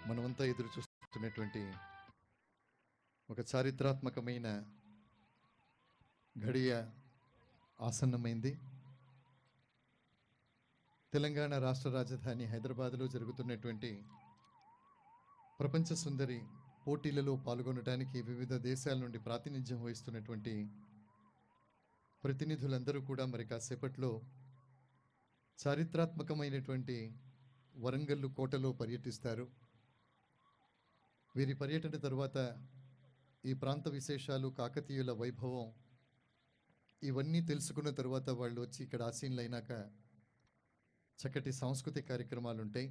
మనమంతా ఎదురు చూస్తున్నటువంటి ఒక చారిత్రాత్మకమైన ఘడియ ఆసన్నమైంది. తెలంగాణ రాష్ట్ర రాజధాని హైదరాబాద్లో జరుగుతున్నటువంటి ప్రపంచ సుందరి పోటీలలో పాల్గొనడానికి వివిధ దేశాల నుండి ప్రాతినిధ్యం వహిస్తున్నటువంటి ప్రతినిధులందరూ కూడా మరి కాసేపట్లో చారిత్రాత్మకమైనటువంటి వరంగల్లు కోటలో పర్యటిస్తారు. వీరి పర్యటన తరువాత ఈ ప్రాంత విశేషాలు, కాకతీయుల వైభవం ఇవన్నీ తెలుసుకున్న తర్వాత వాళ్ళు వచ్చి ఇక్కడ ఆసీనులైనాక చక్కటి సాంస్కృతిక కార్యక్రమాలు ఉంటాయి.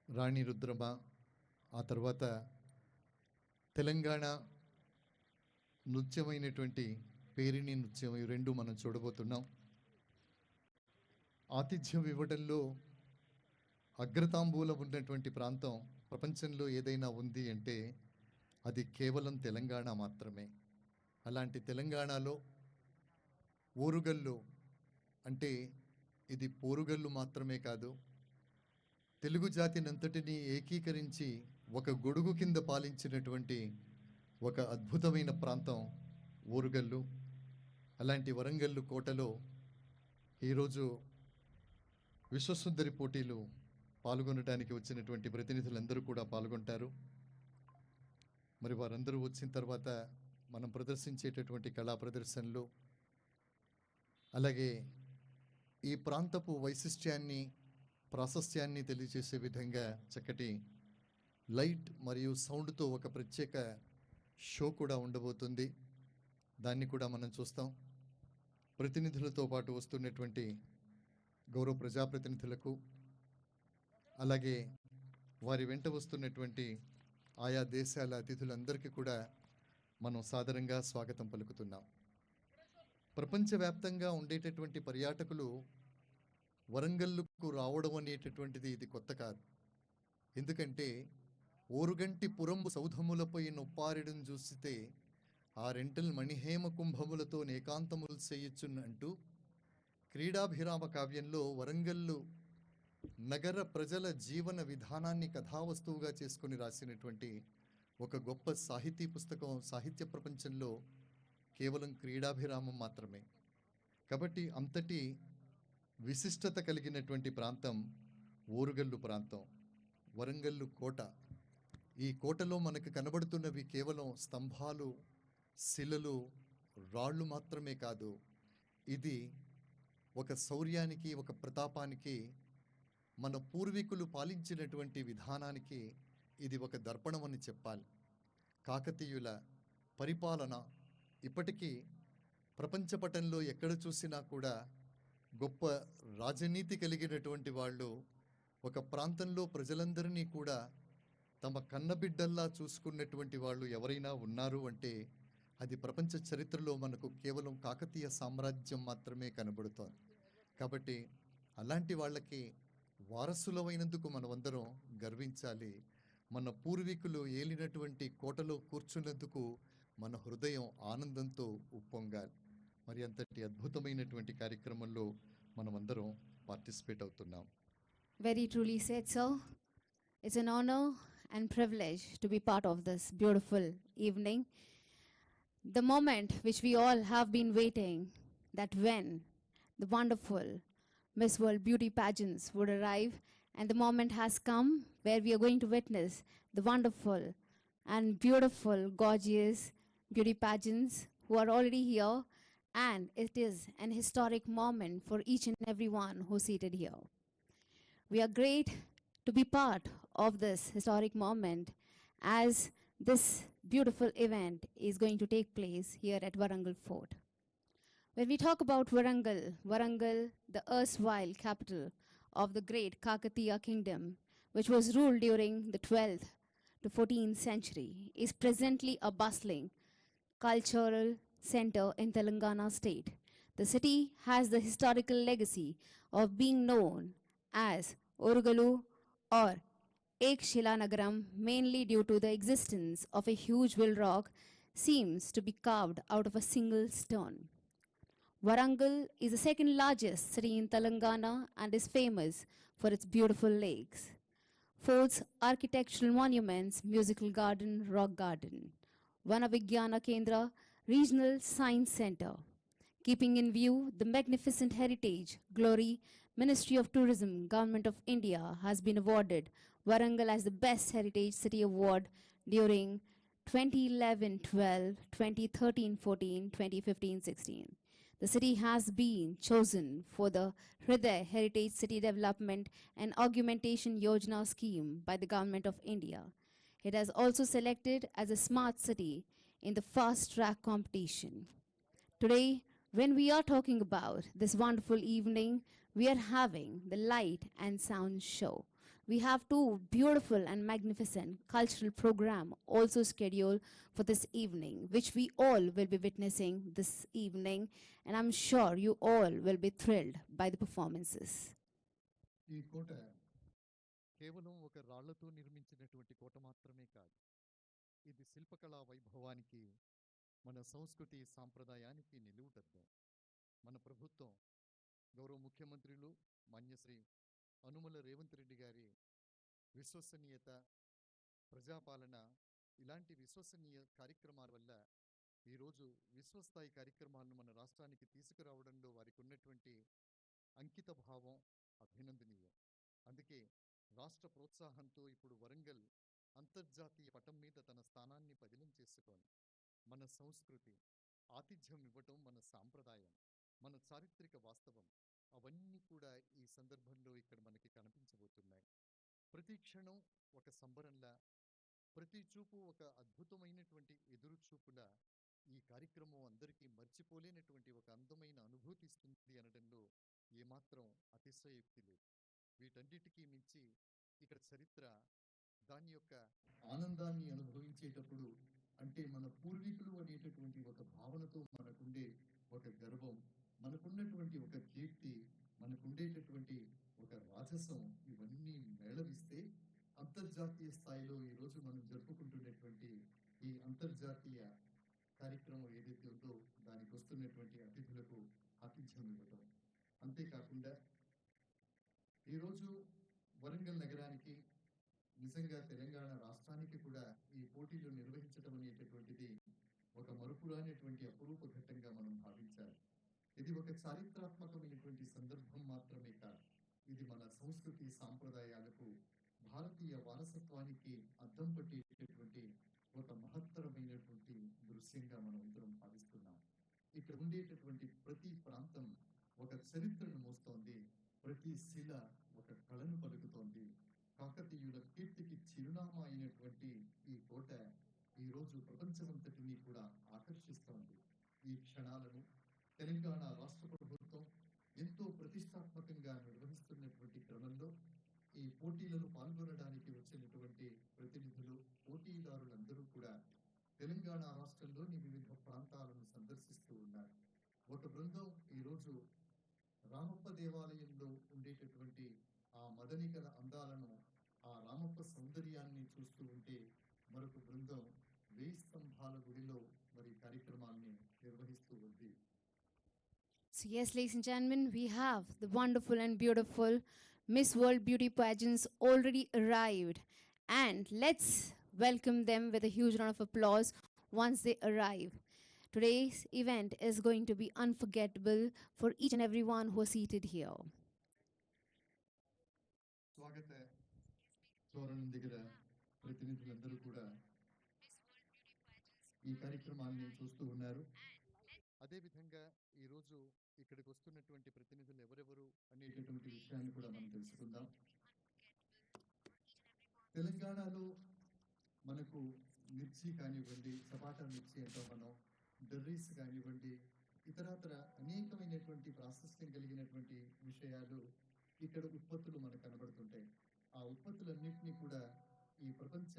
రాణి రుద్రమ, ఆ తర్వాత తెలంగాణ నృత్యమైనటువంటి పేరిణి నృత్యం, ఈ రెండు మనం చూడబోతున్నాం. ఆతిథ్యం ఇవ్వడంలో అగ్రతాంబూలం ఉన్నటువంటి ప్రాంతం ప్రపంచంలో ఏదైనా ఉంది అంటే అది కేవలం తెలంగాణ మాత్రమే. అలాంటి తెలంగాణలో ఓరుగల్లు అంటే ఇది పోరుగల్లు మాత్రమే కాదు, తెలుగు జాతినంతటినీ ఏకీకరించి ఒక గొడుగు కింద పాలించినటువంటి ఒక అద్భుతమైన ప్రాంతం ఓరుగల్లు. అలాంటి వరంగల్లు కోటలో ఈరోజు విశ్వసుందరి పోటీలు పాల్గొనడానికి వచ్చినటువంటి ప్రతినిధులందరూ కూడా పాల్గొంటారు. మరి వారందరూ వచ్చిన తర్వాత మనం ప్రదర్శించేటటువంటి కళా ప్రదర్శనలు, అలాగే ఈ ప్రాంతపు వైశిష్ట్యాన్ని, ప్రాశస్త్యాన్ని తెలియజేసే విధంగా చక్కటి లైట్ మరియు సౌండ్తో ఒక ప్రత్యేక షో కూడా ఉండబోతుంది. దాన్ని కూడా మనం చూస్తాం. ప్రతినిధులతో పాటు వస్తున్నటువంటి గౌరవ ప్రజాప్రతినిధులకు, అలాగే వారి వెంట వస్తున్నటువంటి ఆయా దేశాల అతిథులందరికీ కూడా మనం సాదరంగా స్వాగతం పలుకుతున్నాం. ప్రపంచవ్యాప్తంగా ఉండేటటువంటి పర్యాటకులు వరంగల్లుకు రావడం అనేటటువంటిది ఇది కొత్త కాదు. ఎందుకంటే ఓరుగంటి పురంబు సౌధములపై నొప్పారిడం చూసితే ఆ రెంటల్ మణిహేమ కుంభములతో ఏకాంతములు చేయొచ్చున్ అంటూ క్రీడాభిరామ కావ్యంలో వరంగల్లు నగర ప్రజల జీవన విధానాన్ని కథావస్తువుగా చేసుకుని రాసినటువంటి ఒక గొప్ప సాహితీ పుస్తకం సాహిత్య ప్రపంచంలో కేవలం క్రీడాభిరామం మాత్రమే. కాబట్టి అంతటి విశిష్టత కలిగినటువంటి ప్రాంతం ఓరుగల్లు ప్రాంతం, వరంగల్లు కోట. ఈ కోటలో మనకు కనబడుతున్నవి కేవలం స్తంభాలు, శిలలు, రాళ్ళు మాత్రమే కాదు. ఇది ఒక శౌర్యానికి, ఒక ప్రతాపానికి, మన పూర్వీకులు పాలించినటువంటి విధానానికి ఇది ఒక దర్పణం అని చెప్పాలి. కాకతీయుల పరిపాలన ఇప్పటికీ ప్రపంచపటంలో ఎక్కడ చూసినా కూడా గొప్ప రాజనీతి కలిగినటువంటి వాళ్ళు ఒక ప్రాంతంలో ప్రజలందరినీ కూడా తమ కన్నబిడ్డల్లా చూసుకున్నటువంటి వాళ్ళు ఎవరైనా ఉన్నారు అంటే అది ప్రపంచ చరిత్రలో మనకు కేవలం కాకతీయ సామ్రాజ్యం మాత్రమే కనబడుతోంది. కాబట్టి అలాంటి వాళ్ళకి వారసులమైనందుకు మనమందరం గర్వించాలి. మన పూర్వీకులు ఏలినటువంటి కోటలో కూర్చున్నందుకు మన హృదయం ఆనందంతో ఉప్పొంగాలి. మరి అంతటి అద్భుతమైనటువంటి కార్యక్రమంలో మనమందరం పార్టిసిపేట్ అవుతున్నాం. Very truly said, sir. It's an honor and privilege to be part of this beautiful evening. The moment which we all have been waiting, that when the wonderful Miss World beauty pageants would arrive, and the moment has come where we are going to witness the wonderful and beautiful, gorgeous beauty pageants who are already here, and it is an historic moment for each and everyone who's seated here. We are great to be part of this historic moment as this beautiful event is going to take place here at Warangal Fort. When we talk about Warangal, Warangal, the erstwhile capital of the great Kakatiya kingdom, which was ruled during the 12th to 14th century, is presently a bustling cultural center in Telangana state. The city has the historical legacy of being known as Orugalu or Ek Shilanagaram, mainly due to the existence of a huge will rock seems to be carved out of a single stone. Warangal is the second largest city in Telangana and is famous for its beautiful lakes. Forts, architectural monuments, musical garden, rock garden. Vanavigyana Kendra, Regional Science Center. Keeping in view the magnificent heritage, glory, Ministry of Tourism, Government of India has been awarded Warangal as the Best Heritage City Award during 2011-12, 2013-14, 2015-16. The city has been chosen for the Hriday Heritage City Development and Augmentation Yojana scheme by the Government of India. It has also selected as a smart city in the fast track competition. Today, when we are talking about this wonderful evening, we are having the light and sound show. We have two beautiful and magnificent cultural program also scheduled for this evening, which we all will be witnessing this evening, and I'm sure you all will be thrilled by the performances. ఈ కోట కేవలం ఒక రాళ్లతో నిర్మించినటువంటి కోట మాత్రమే కాదు. ఇది శిల్పకళా వైభవానికి, మన సంస్కృతి సాంప్రదాయానికి నిలువుటద్దం. మన ప్రభుత్వం, గౌరవ ముఖ్యమంత్రులు మాన్యశ్రీ అనుమల రేవంత్ రెడ్డి గారి విశ్వసనీయత, ప్రజాపాలన, ఇలాంటి విశ్వసనీయ కార్యక్రమాల వల్ల ఈరోజు విశ్వస్థాయి కార్యక్రమాలను మన రాష్ట్రానికి తీసుకురావడంలో వారికి ఉన్నటువంటి అంకిత భావం అభినందనీయం. అందుకే రాష్ట్ర ప్రోత్సాహంతో ఇప్పుడు వరంగల్ అంతర్జాతీయ పటం మీద తన స్థానాన్ని పదిలం చేసుకొని మన సంస్కృతి, ఆతిథ్యం ఇవ్వటం మన సాంప్రదాయం, మన చారిత్రక వాస్తవం, అవన్నీ కూడా ఈ సందర్భంలో ఇక్కడ మనకి కనిపించబోతున్నాయి. ప్రతి క్షణం ఒక సంబరంలా, ప్రతి చూపు ఒక అద్భుతమైనటువంటి ఎదురుచూపులా ఈ కార్యక్రమం అందరికీ మర్చిపోలేనటువంటి ఒక అందమైన అనుభూతి ఇస్తుంది అనడంలో ఏమాత్రం అతిశయోక్తి లేదు. వీటన్నిటికీ మించి ఇక్కడ చరిత్ర, దాని యొక్క ఆనందాన్ని అనుభవించేటప్పుడు, అంటే మన పూర్వీకులు అనేటటువంటి ఒక భావనతో మనకుండే ఒక గర్వం, మనకున్నటువంటి ఒక కీర్తి, మనకుండేటటువంటి ఒక రాజసం, ఇవన్నీ మేళవిస్తే అంతర్జాతీయ స్థాయిలో ఈరోజు మనం జరుపుకుంటున్నటువంటి ఈ అంతర్జాతీయ కార్యక్రమం ఏదైతే ఉందో దానికి వస్తున్నటువంటి అతిథులకు ఆతిథ్యం ఇవ్వటం. అంతేకాకుండా ఈరోజు వరంగల్ నగరానికి, నిజంగా తెలంగాణ రాష్ట్రానికి కూడా ఈ పోటీలు నిర్వహించడం అనేటటువంటిది ఒక మరుపురానటువంటి అపురూప ఘట్టంగా మనం భావించాలి. ఇది ఒక చారిత్రాత్మకమైనటువంటి సందర్భం మాత్రమే కాదు, ఇది మన సంస్కృతి సాంప్రదాయాలకు, భారతీయ వారసత్వానికి అద్దం పట్టేటటువంటి ఒక మహత్తరమైనటువంటి దృశ్యంగా మనం ఇద్దరం భావిస్తున్నాం. ఇక్కడ ఉండేటటువంటి ప్రతి ప్రాంతం ఒక చరిత్రను మోస్తోంది, ప్రతి శిల ఒక కళను పలుకుతోంది. కాకతీయుల కీర్తికి చిరునామా అయినటువంటి ఈ కోట ఈరోజు ప్రపంచమంతటినీ కూడా ఆకర్షిస్తోంది. ఈ క్షణాలను తెలంగాణ రాష్ట్ర ప్రభుత్వం ఎంతో ప్రతిష్టాత్మకంగా నిర్వహిస్తున్నటువంటి క్రమంలో ఈ పోటీలను పాల్గొనడానికి వచ్చినటువంటి ప్రతినిధులు, పోటీదారులందరూ కూడా తెలంగాణ రాష్ట్రంలోని వివిధ ప్రాంతాలను సందర్శిస్తూ ఉన్నారు. ఒక బృందం ఈరోజు రామప్ప దేవాలయంలో ఉండేటటువంటి ఆ మదనికల అందాలను, ఆ రామప్ప సౌందర్యాన్ని చూస్తూ ఉంటే, మరొక బృందం 1000 స్తంభాల గుడిలో మరి కార్యక్రమాన్ని నిర్వహిస్తూ ఉంది. So yes, ladies and gentlemen, we have the wonderful and beautiful Miss World Beauty pageants already arrived, and let's welcome them with a huge round of applause once they arrive. Today's event is going to be unforgettable for each and everyone who is seated here. స్వాగత తోరణం దగ్గర ప్రతినిధులందరూ కూడా ఈ కార్యక్రమాన్ని చూస్తూ ఉన్నారు. అదేవిధంగా ఈరోజు ఇక్కడికి వస్తున్నటువంటి ప్రతినిధులు ఎవరెవరు అనేటటువంటి విషయాన్ని కూడా మనం తెలుసుకుందాం. తెలంగాణలో మనకు మిర్చి కానివ్వండి, సపాటా మిర్చి అంటాం మనం, బెర్రీస్ కానివ్వండి, ఇతరత్ర అనేకమైనటువంటి ప్రాశస్త్యం కలిగినటువంటి విషయాలు ఇక్కడ ఉత్పత్తులు మనకు కనబడుతుంటాయి. ఆ ఉత్పత్తులన్నింటినీ కూడా ఈ ప్రపంచ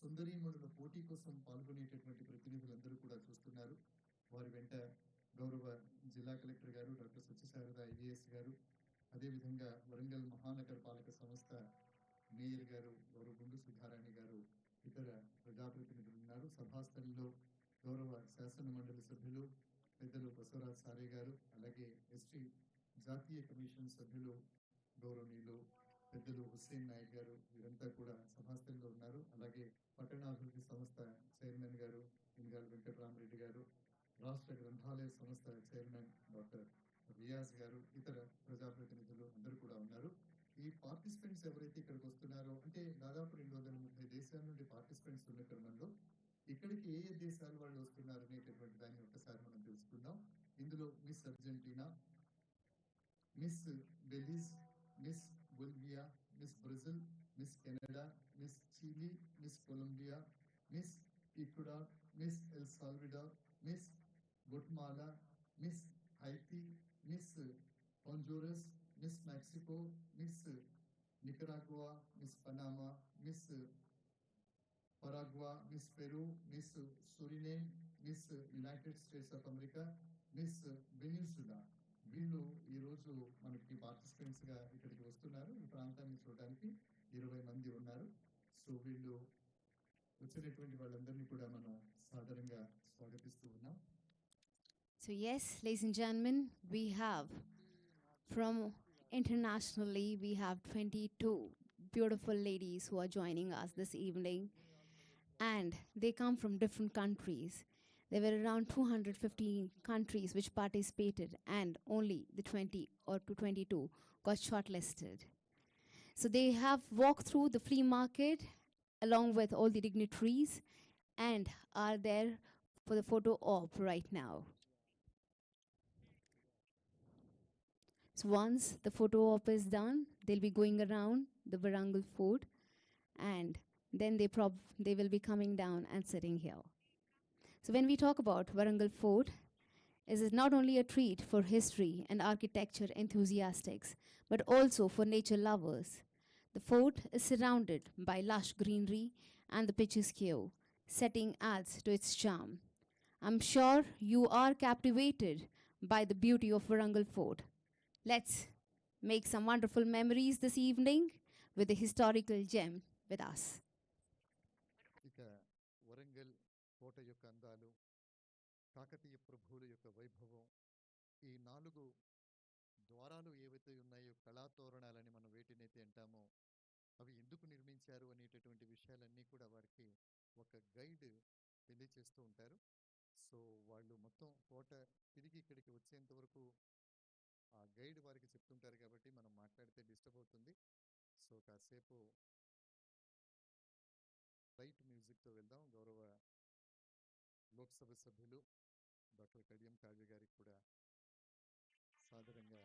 సుందరీమణుల పోటీ కోసం పాల్గొనేటటువంటి ప్రతినిధులందరూ కూడా చూస్తున్నారు. వారి వెంట గౌరవ జిల్లా కలెక్టర్ గారు డాక్టర్ సత్యశారద ఐఏఎస్ గారు, అదేవిధంగా వరంగల్ మహానగర పాలక సంస్థ మేయర్ గారు గౌరవ గుండు సుధారాణి గారు, ఇతర ప్రజాప్రతినిధులు ఉన్నారు. సభాస్థలిలో గౌరవ శాసన మండలి సభ్యులు పెద్దలు బసవరాజ్ సారే గారు, అలాగే ఎస్టీ జాతీయ కమిషన్ సభ్యులు గౌరవనీయులు పెద్దలు హుస్సేన్ నాయక్ గారు వీరంతా కూడా సభాస్థలంలో ఉన్నారు. అలాగే పట్టణాభివృద్ధి సంస్థ చైర్మన్ గారు ఇంగాల్ వెంకటరామరెడ్డి గారు, రాష్ట్ర గ్రంథాలయ సంస్థ చైర్మన్ డాక్టర్ రియాజ్ గారు, ఇతర ప్రజాప్రతినిధులు అందరూ కూడా ఉన్నారు. ఈ పార్టిసిపెంట్స్ ఎవరైతే ఇక్కడికి వస్తున్నారో, అంటే దాదాపు 230 దేశాల నుండి పార్టిసిపెంట్స్ ఉన్న క్రమంలో ఇక్కడికి ఏ ఏ దేశాల వాళ్ళు వస్తున్నారు అనేటటువంటి దాన్ని ఒకసారి మనం తెలుసుకుందాం. ఇందులో Miss Argentina, Miss Belize, Miss Bolivia, Miss Brazil, Miss Canada, Miss Chile, Miss Colombia, Miss Ecuador, Miss El Salvador, Miss Guatemala, Miss Haiti, Miss Honduras, Miss Mexico, Miss Nicaragua, Miss Panama, Miss Paraguay, Miss Peru, Miss Suriname, Miss United States of America, Miss Venezuela. వీళ్ళు ఈరోజు మనకి పార్టిసిపెంట్స్గా ఇక్కడికి వస్తున్నారు. ఈ ప్రాంతాన్ని చూడడానికి 20 మంది ఉన్నారు. సో వీళ్ళు వచ్చినటువంటి వాళ్ళందరినీ కూడా మనం సాదరంగా స్వాగతిస్తూ ఉన్నాం. So, yes, ladies and gentlemen, we have from internationally, we have 22 beautiful ladies who are joining us this evening. And they come from different countries. There were around 215 countries which participated, and only the 20 or to 22 got shortlisted. So they have walked through the flea market along with all the dignitaries and are there for the photo op right now. So once the photo op is done, they'll be going around the Warangal fort, and then they will be coming down and sitting here. So when we talk about Warangal fort, it is not only a treat for history and architecture enthusiasts, but also for nature lovers. The fort is surrounded by lush greenery and the picturesque setting adds to its charm. I'm sure you are captivated by the beauty of Warangal fort. Let's make some wonderful memories this evening with the historical gem with us. ఇక వరంగల్ కోట యొక్క అందాలు, కాకతీయ ప్రభువుల యొక్క వైభవం, ఈ 4 ద్వారాలు ఏవైతే ఉన్నాయో కళాతోరణాలని మనం వేటినైతే అంటామో అవి ఎందుకు నిర్మించారు అనేటటువంటి విషయాలన్నీ కూడా వారికి ఒక గైడ్ తెలియచేస్తూ ఉంటారు. సో వాళ్ళు మొత్తం కోట తిరిగి ఇక్కడికి వచ్చేంత వరకు ఆ గైడ్ వారికి చెప్తుంటారు కాబట్టి మనం మాట్లాడితే డిస్టర్బ్ అవుతుంది. సో కాసేపు లైట్ మ్యూజిక్తో వెళ్దాం. గౌరవ లోక్సభ సభ్యులు డాక్టర్ కడియం కావ్య గారికి కూడా సాదరంగా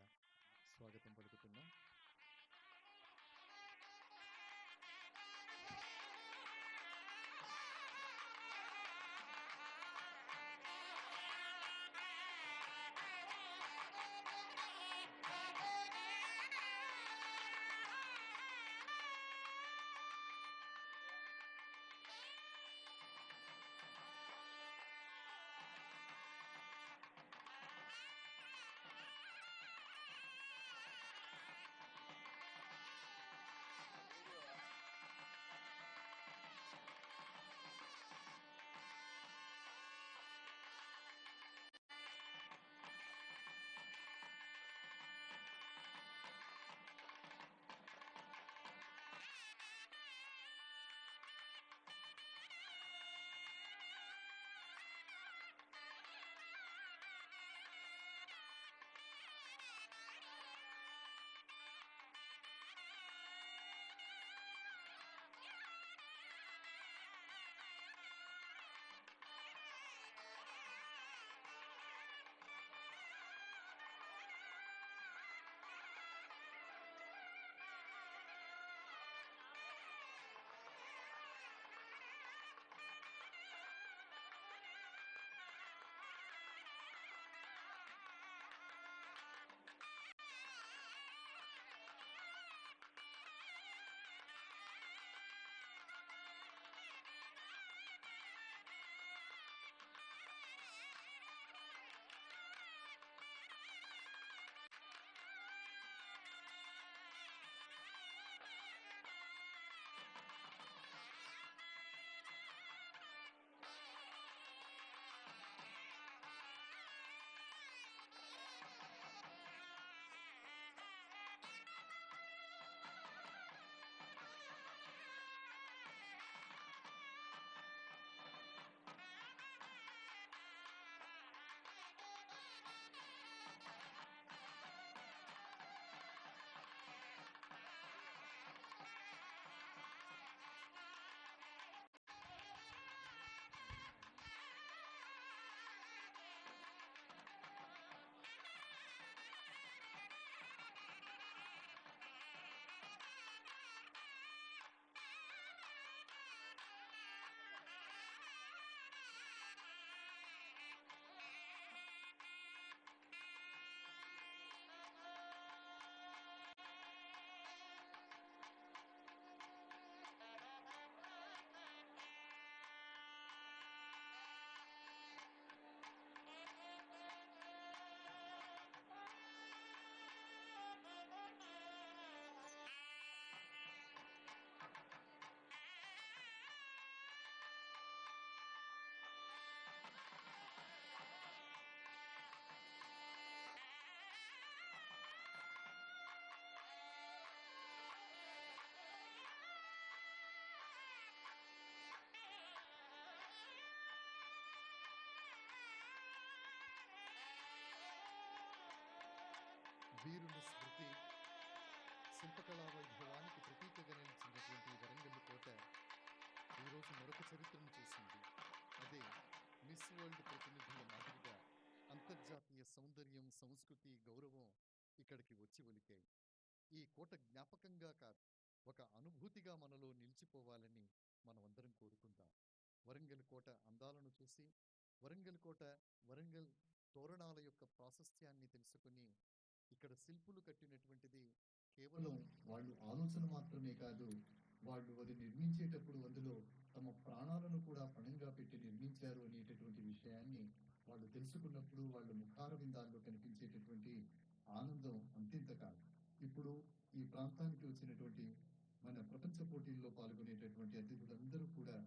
స్వాగతం పలుకుతున్నాం. వీరుల స్మృతి శిల్పకళా వైభవానికి ప్రతీకగా నిలిచినటువంటి వరంగల్ కోట ఈరోజు మరొక చరిత్రను చూసింది. అదే మిస్ వరల్డ్ ప్రతినిధుల మాదిరిగా అంతర్జాతీయ సౌందర్యం, సంస్కృతి, గౌరవం ఇక్కడికి వచ్చి ఒలికాయి. ఈ కోట జ్ఞాపకంగా కాదు, ఒక అనుభూతిగా మనలో నిలిచిపోవాలని మనమందరం కోరుకుందాం. వరంగల్ కోట అందాలను చూసి, వరంగల్ కోట, వరంగల్ తోరణాల యొక్క ప్రాశస్త్యాన్ని తెలుసుకుని, ఇక్కడ శిల్పులు కట్టినటువంటిది కేవలం వాళ్ళు ఆలోచన మాత్రమే కాదు, వాళ్ళు అది నిర్మించేటప్పుడు అందులో తమ ప్రాణాలను కూడా పణంగా పెట్టి నిర్మించారు అనేటటువంటి విషయాన్ని వాళ్ళు తెలుసుకున్నప్పుడు వాళ్ళ ముఖార విందాల్లో కనిపించేటటువంటి ఆనందం అంతింత కాదు. ఇప్పుడు ఈ ప్రాంతానికి వచ్చినటువంటి మన ప్రపంచ పోటీల్లో పాల్గొనేటటువంటి అతిథులందరూ కూడా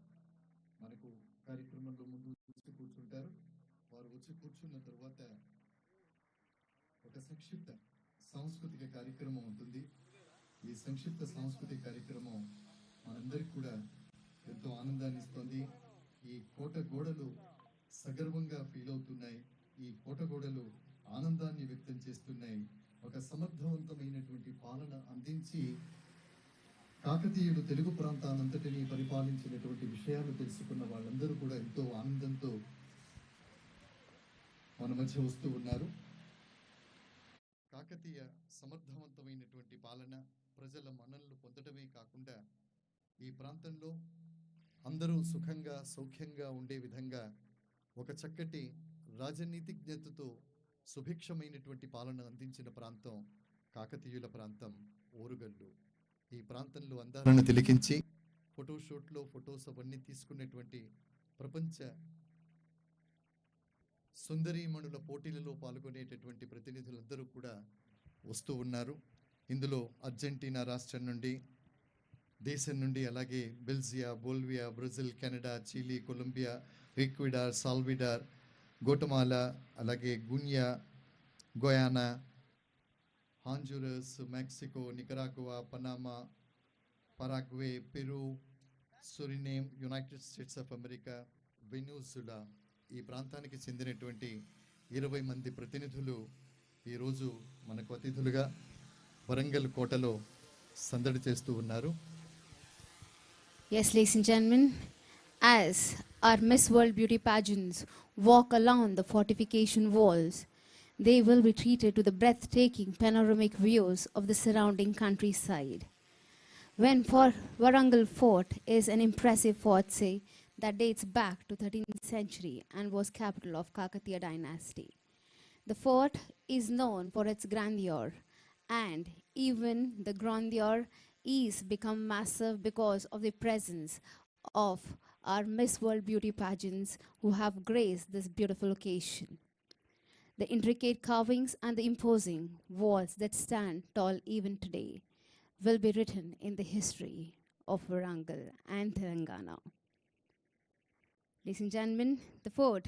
మనకు కార్యక్రమంలో ముందు వచ్చి కూర్చుంటారు. వారు వచ్చి కూర్చున్న తర్వాత ఒక సంక్షిప్త సాంస్కృతిక కార్యక్రమం ఉంటుంది. ఈ సంక్షిప్త సాంస్కృతిక కార్యక్రమం మనందరికి కూడా ఎంతో ఆనందాన్ని ఇస్తుంది. ఈ కోట గోడలు సగర్వంగా ఫీల్ అవుతున్నాయి. ఈ కోట గోడలు ఆనందాన్ని వ్యక్తం చేస్తున్నాయి. ఒక సమర్థవంతమైనటువంటి పాలన అందించి కాకతీయులు తెలుగు ప్రాంతానంతటినీ పరిపాలించినటువంటి విషయాలు తెలుసుకున్న వాళ్ళందరూ కూడా ఎంతో ఆనందంతో మన మధ్య వస్తూ ఉన్నారు. కాకతీయ సమర్థవంతమైనటువంటి పాలన, ప్రజల మన్ననలు పొందడమే కాకుండా ఈ ప్రాంతంలో అందరూ సుఖంగా సౌఖ్యంగా ఉండే విధంగా ఒక చక్కటి రాజనీతిజ్ఞతతో సుభిక్షమైనటువంటి పాలన అందించిన ప్రాంతం కాకతీయుల ప్రాంతం ఓరుగల్లు. ఈ ప్రాంతంలో అందాలను తిలకించి ఫోటోషూట్లో ఫొటోస్ అవన్నీ తీసుకునేటువంటి ప్రపంచ సుందరీమణుల పోటీలలో పాల్గొనేటటువంటి ప్రతినిధులందరూ కూడా వస్తూ ఉన్నారు. ఇందులో అర్జెంటీనా రాష్ట్రం నుండి, దేశం నుండి, అలాగే Belize, Bolivia, Brazil, Canada, Chile, Colombia, Ecuador, Salvador, Guatemala, అలాగే Guiana, Guyana, Honduras, Mexico, Nicaragua, Panama, Paraguay, Peru, Suriname, United States of America, Venezuela, ఈ ప్రాంతానికి చెందినటువంటి 20 మంది ప్రతినిధులు ఈరోజు మనకు అతిథులుగా వరంగల్ కోటలో సందడి చేస్తూ ఉన్నారు. Yes, ladies and gentlemen, as our Miss World beauty pageants walk along the fortification walls, they will be treated to the breathtaking panoramic views of the surrounding countryside. When for Warangal Fort is an impressive fortress that dates back to 13th century and was capital of Kakatiya dynasty. The fort is known for its grandeur, and even the grandeur is become massive because of the presence of our Miss World beauty pageants who have graced this beautiful occasion. The intricate carvings and the imposing walls that stand tall even today will be written in the history of Warangal and Telangana. Ladies and gentlemen, the fort,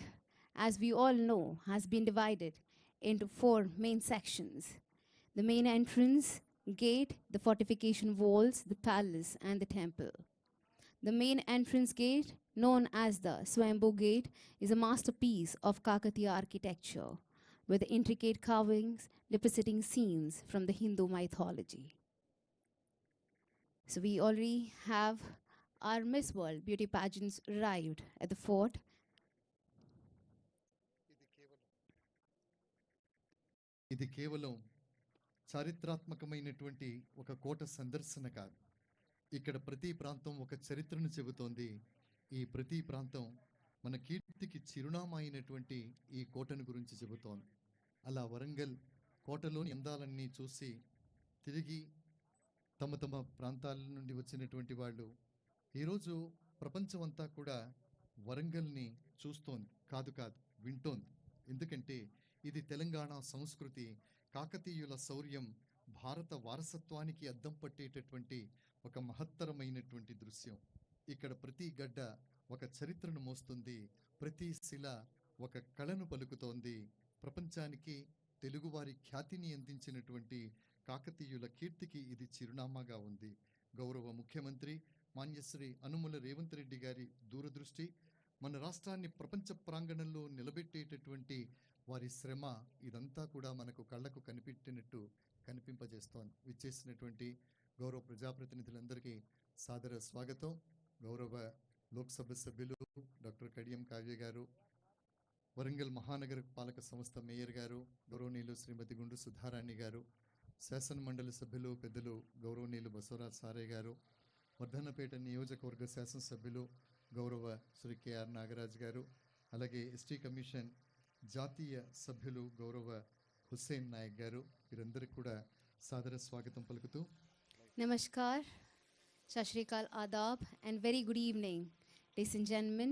as we all know, has been divided into 4 main sections: the main entrance, gate, the fortification walls, the palace, and the temple. The main entrance gate, known as the Swayambhu Gate, is a masterpiece of Kakatiya architecture, with the intricate carvings depicting scenes from the Hindu mythology. So we already have our Miss World beauty pageants arrived at the fort. ఇది కేవలం చారిత్రాత్మకమైనటువంటి ఒక కోట సందర్శన కాదు. ఇక్కడ ప్రతి ప్రాంతం ఒక చరిత్రను చెబుతోంది. ఈ ప్రతి ప్రాంతం మన కీర్తికి చిరునామా అయినటువంటి ఈ కోటను గురించి చెబుతోంది. అలా వరంగల్ కోటలోని అందాలన్నీ చూసి తిరిగి తమ తమ ప్రాంతాల నుండి వచ్చినటువంటి వాళ్ళు ఈరోజు ప్రపంచం అంతా కూడా వరంగల్ని చూస్తోంది, కాదు వింటోంది. ఎందుకంటే ఇది తెలంగాణ సంస్కృతి, కాకతీయుల శౌర్యం, భారత వారసత్వానికి అద్దం పట్టేటటువంటి ఒక మహత్తరమైనటువంటి దృశ్యం. ఇక్కడ ప్రతి గడ్డ ఒక చరిత్రను మోస్తుంది, ప్రతి శిల ఒక కళను పలుకుతోంది. ప్రపంచానికి తెలుగువారి ఖ్యాతిని అందించినటువంటి కాకతీయుల కీర్తికి ఇది చిరునామాగా ఉంది. గౌరవ ముఖ్యమంత్రి మాన్యశ్రీ అనుముల రేవంత్ రెడ్డి గారి దూరదృష్టి మన రాష్ట్రాన్ని ప్రపంచ ప్రాంగణంలో నిలబెట్టేటటువంటి వారి శ్రమ ఇదంతా కూడా మనకు కళ్ళకు కనిపెట్టినట్టు కనిపింపజేస్తోంది. విచ్చేసినటువంటి గౌరవ ప్రజాప్రతినిధులందరికీ సాదర స్వాగతం. గౌరవ లోక్సభ సభ్యులు డాక్టర్ కడియం కావ్య గారు, వరంగల్ మహానగర పాలక సంస్థ మేయర్ గారు గౌరవనీయులు శ్రీమతి గుండు సుధారాణి గారు, శాసన మండలి సభ్యులు పెద్దలు గౌరవనీయులు బసవరాజ్ సారయ్య గారు, వర్ధన్నపేట నియోజకవర్గ శాసనసభ్యులు గౌరవ శ్రీ కెఆర్ నాగరాజ్ గారు, అలాగే ఎస్టీ కమిషన్ జాతీయ సభ్యులు గౌరవ హుస్సేన్ నాయక్ గారు, వీరందరికీ కూడా సాదర స్వాగతం పలుకుతూ Namaskar, Sat Shri Akal, Adab, and very good evening, ladies and gentlemen.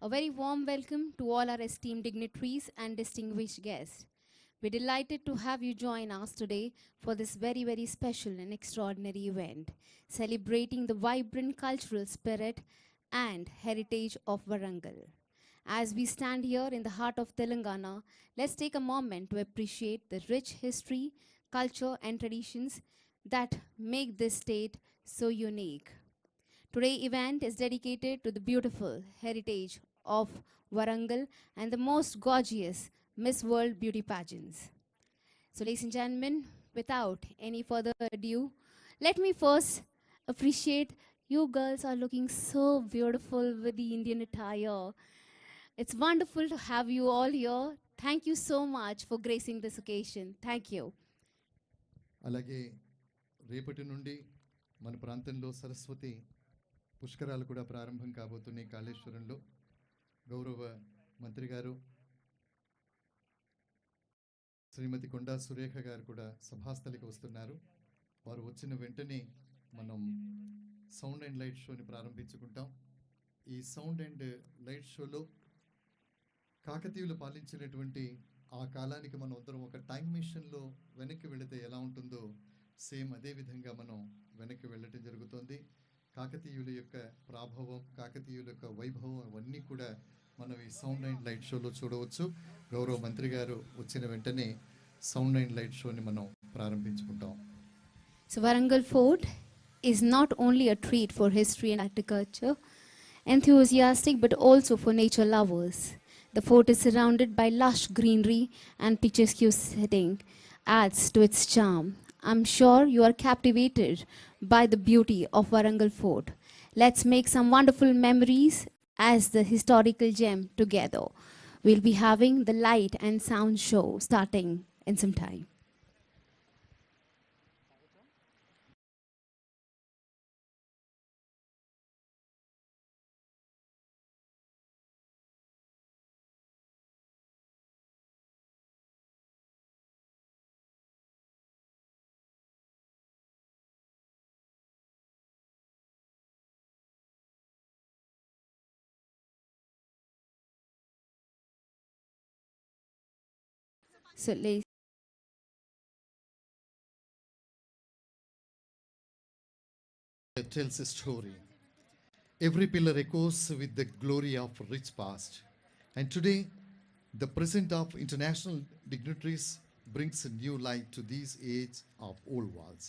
A very warm welcome to all our esteemed dignitaries and distinguished guests. We're delighted to have you join us today for this very, very special and extraordinary event, celebrating the vibrant cultural spirit and heritage of Warangal. As we stand here in the heart of Telangana, let's take a moment to appreciate the rich history, culture, and traditions that make this state so unique. Today's event is dedicated to the beautiful heritage of Warangal and the most gorgeous Miss World beauty pageants. So, ladies and gentlemen, without any further ado, let me first appreciate you girls are looking so beautiful with the Indian attire. It's wonderful to have you all here. Thank you so much for gracing this occasion. Thank you. అలాగే రేపటి నుండి మన ప్రాంతంలో సరస్వతి పుష్కరాలు కూడా ప్రారంభం కాబోతున్నాయి కాళేశ్వరంలో. గౌరవ మంత్రి గారు శ్రీమతి కొండా సురేఖ గారు కూడా సభాస్థలికి వస్తున్నారు. వారు వచ్చిన వెంటనే మనం సౌండ్ అండ్ లైట్ షోని ప్రారంభించుకుంటాం. ఈ సౌండ్ అండ్ లైట్ షోలో కాకతీయులు పాలించినటువంటి ఆ కాలానికి మనం అందరం ఒక టైం మిషన్లో వెనక్కి వెళితే ఎలా ఉంటుందో సేమ్ అదే విధంగా మనం వెనక్కి వెళ్ళటం జరుగుతుంది. కాకతీయుల యొక్క ప్రాభవం, కాకతీయుల యొక్క వైభవం అవన్నీ కూడా మనం ఈ సౌండ్ అండ్ లైట్ షోలో చూడవచ్చు. గౌరవ మంత్రి గారు వచ్చిన వెంటనే సౌండ్ అండ్ లైట్ షోని మనం ప్రారంభించుకుంటాం. So, Warangal Fort is not only a treat for history and agriculture enthusiastic but also for nature lovers. The fort is surrounded by lush greenery and picturesque setting adds to its charm. I'm sure you are captivated by the beauty of Warangal Fort. Let's make some wonderful memories as the historical gem together. We'll be having the light and sound show starting in some time. So, ladies It tells a story. Every pillar echoes with the glory of rich past. And today, the present of international dignitaries brings a new light to these age of old walls.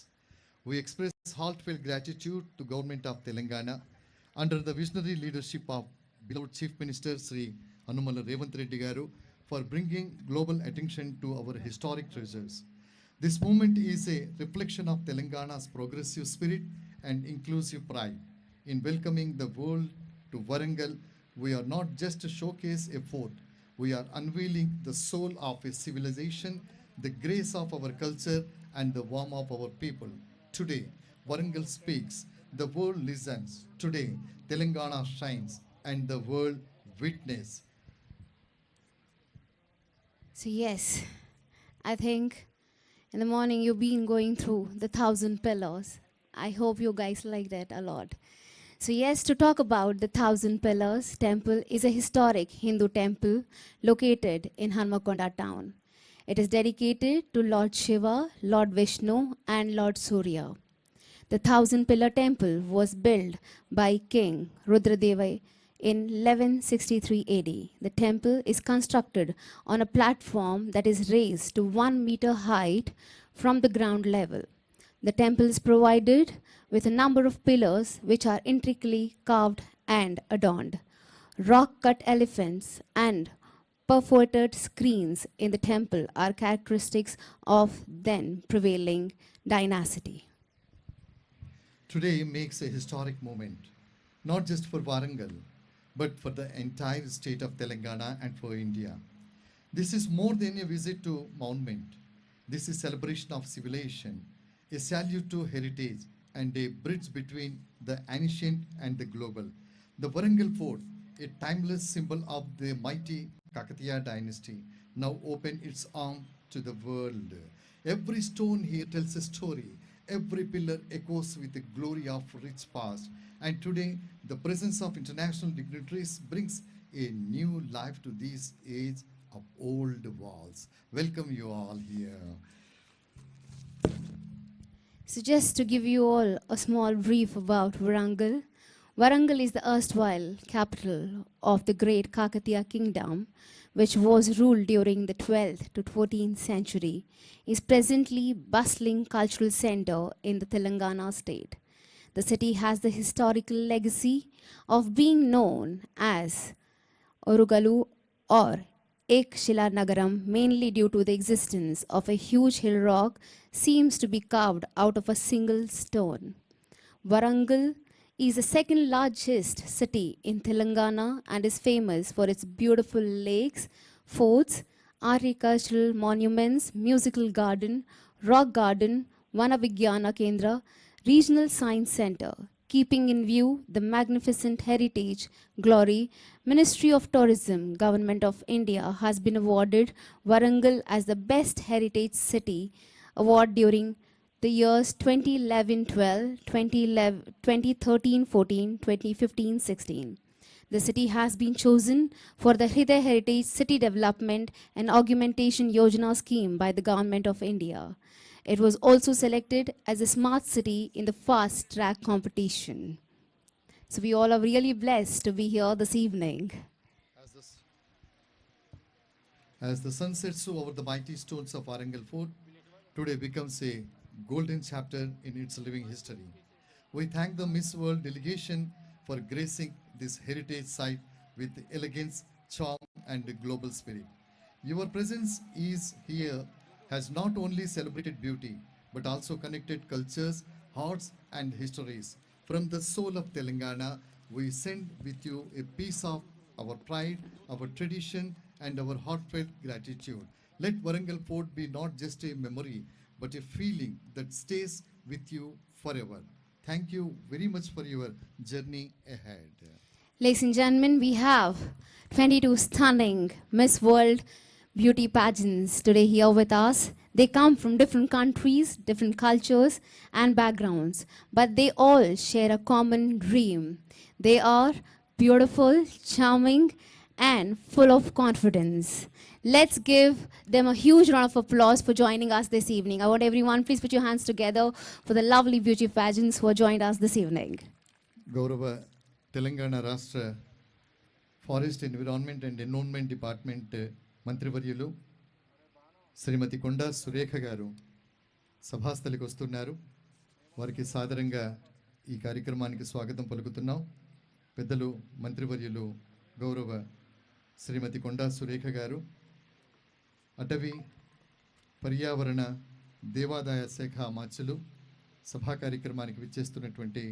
We express heartfelt gratitude to Government of Telangana under the visionary leadership of beloved Chief Minister Sri Anumala Revanth Reddy Garu for bringing global attention to our historic treasures. This movement is a reflection of Telangana's progressive spirit and inclusive pride. In welcoming the world to Warangal, we are not just to showcase a fort, we are unveiling the soul of a civilization, the grace of our culture, and the warmth of our people. Today, Warangal speaks, the world listens. Today, Telangana shines, and the world witness. So yes, I think in the morning you've been going through the 1,000 pillars. I hope you guys like that a lot. So yes, to talk about the 1,000 Pillars Temple is a historic Hindu temple located in Hanmakonda town. It is dedicated to Lord Shiva, Lord Vishnu and Lord Surya. The 1,000 Pillar Temple was built by King Rudradeva in 1163 AD. The temple is constructed on a platform that is raised to 1 meter height from the ground level. The temple is provided with a number of pillars which are intricately carved and adorned. Rock-cut elephants and purported screens in the temple are characteristics of then prevailing dynasty. Today makes a historic moment, not just for Warangal, but for the entire state of Telangana and for India. This is more than a visit to monument. This is celebration of civilization, a salute to heritage, and a bridge between the ancient and the global. The Warangal Fort, a timeless symbol of the mighty Kakatiya dynasty, now open its arm to the world. Every stone here tells a story. Every pillar echoes with the glory of rich past. And today, the presence of international dignitaries brings a new life to these age of old walls. Welcome you all here. So just to give you all a small brief about Warangal. Warangal is the erstwhile capital of the great Kakatiya kingdom, which was ruled during the 12th to 14th century, is presently bustling cultural center in the Telangana state. The city has the historical legacy of being known as Orugalu or Ekshila Nagaram, mainly due to the existence of a huge hill rock seems to be carved out of a single stone. Warangal is the second largest city in Telangana and is famous for its beautiful lakes, forts, agricultural monuments, musical garden, rock garden, Vanavigyana Kendra, regional science center. Keeping in view the magnificent heritage glory, Ministry of Tourism, Government of India has been awarded Warangal as the best heritage city award during the years 2011-12, 2013-14, 2015-16. The city has been chosen for the Hriday Heritage City Development and Augmentation Yojana scheme by the Government of India. It was also selected as a smart city in the fast track competition. So we all are really blessed to be here this evening. As the sun sets over the mighty stones of Warangal Fort, today becomes a golden chapter in its living history. We thank the Miss World delegation for gracing this heritage site with elegance, charm, and global spirit. Your presence is here has not only celebrated beauty, but also connected cultures, hearts, and histories. From the soul of Telangana, we send with you a piece of our pride, our tradition, and our heartfelt gratitude. Let Warangal Fort be not just a memory, but a feeling that stays with you forever. Thank you very much for your journey ahead. Ladies and gentlemen, we have 22 stunning Miss World beauty pageants today here with us. They come from different countries, different cultures and backgrounds, but they all share a common dream. They are beautiful, charming, and full of confidence. Let's give them a huge round of applause for joining us this evening. I want everyone, please put your hands together for the lovely beauty pageants who have joined us this evening. Gaurava Telangana Rashtra Forest Environment and Environment Department మంత్రివర్యులు శ్రీమతి కొండా సురేఖ గారు సభాస్థలికి వస్తున్నారు. వారికి సాదరంగా ఈ కార్యక్రమానికి స్వాగతం పలుకుతున్నాం. పెద్దలు మంత్రివర్యులు గౌరవ శ్రీమతి కొండా సురేఖ గారు, అటవీ పర్యావరణ దేవాదాయ శాఖ మాచులు సభా కార్యక్రమానికి విచ్చేస్తున్నటువంటి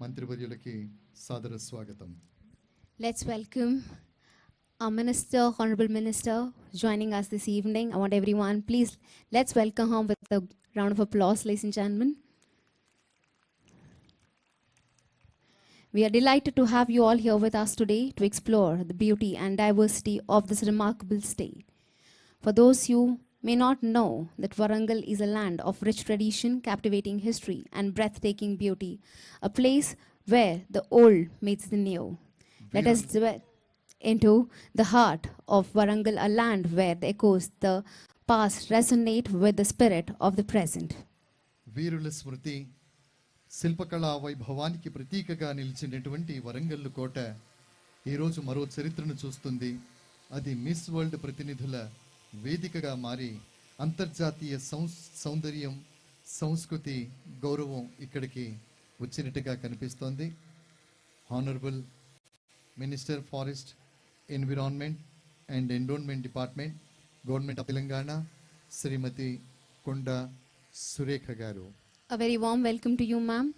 మంత్రివర్యులకి సాదర స్వాగతం. Let's welcome our Minister, Honorable Minister, joining us this evening. I want everyone, please, let's welcome her with a round of applause, ladies and gentlemen. We are delighted to have you all here with us today to explore the beauty and diversity of this remarkable state. For those who may not know that Warangal is a land of rich tradition, captivating history, and breathtaking beauty, a place where the old meets the new. Let us dwell into the heart of Warangal, a land where the echoes the past resonate with the spirit of the present. వీరుల స్మృతి శిల్పకళా వైభవానికి ప్రతీకగా నిలిచినటువంటి వరంగల్లు కోట ఈరోజు మరో చరిత్రను చూస్తుంది. అది miss world ప్రతినిధుల వేదికగా మారి అంతర్జాతీయ సౌందర్యం, సంస్కృతి, గౌరవం ఇక్కడికి వచ్చినట్టుగా కనిపిస్తోంది. Honourable minister forest environment and Endowment Department, Government of Telangana, Srimati Konda Surekha Garu. A very warm welcome to you, ma'am.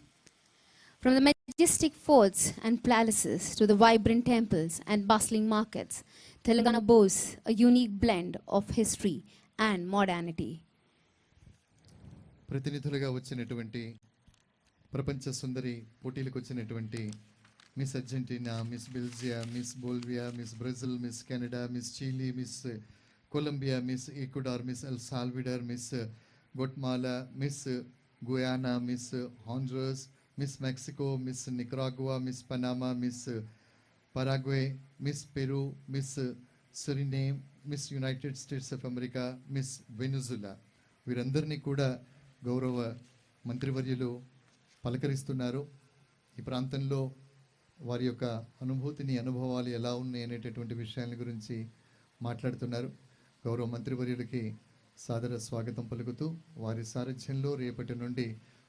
From the majestic forts and palaces to the vibrant temples and bustling markets, Telangana boasts a unique blend of history and modernity. ప్రతినిధులుగా వచ్చినటువంటి ప్రపంచ సుందరి పోటీలకు వచ్చినటువంటి Miss Argentina, Miss Belize, Miss Bolivia, Miss Brazil, Miss Canada, Miss Chile, Miss Colombia, Miss Ecuador, Miss El Salvador, Miss Guatemala, Miss Guyana, Miss Honduras, Miss Mexico, Miss Nicaragua, Miss Panama, Miss Paraguay, Miss Peru, Miss Suriname, Miss United States of America, Miss Venezuela, వీరందరినీ కూడా గౌరవ మంత్రివర్యులు పలకరిస్తున్నారు. ఈ ప్రాంతంలో వారి యొక్క అనుభవాలు ఎలా ఉన్నాయి అనేటటువంటి విషయాల గురించి మాట్లాడుతున్నారు. గౌరవ మంత్రివర్యులకి సాదర స్వాగతం పలుకుతూ వారి సారథ్యంలో రేపటి నుండి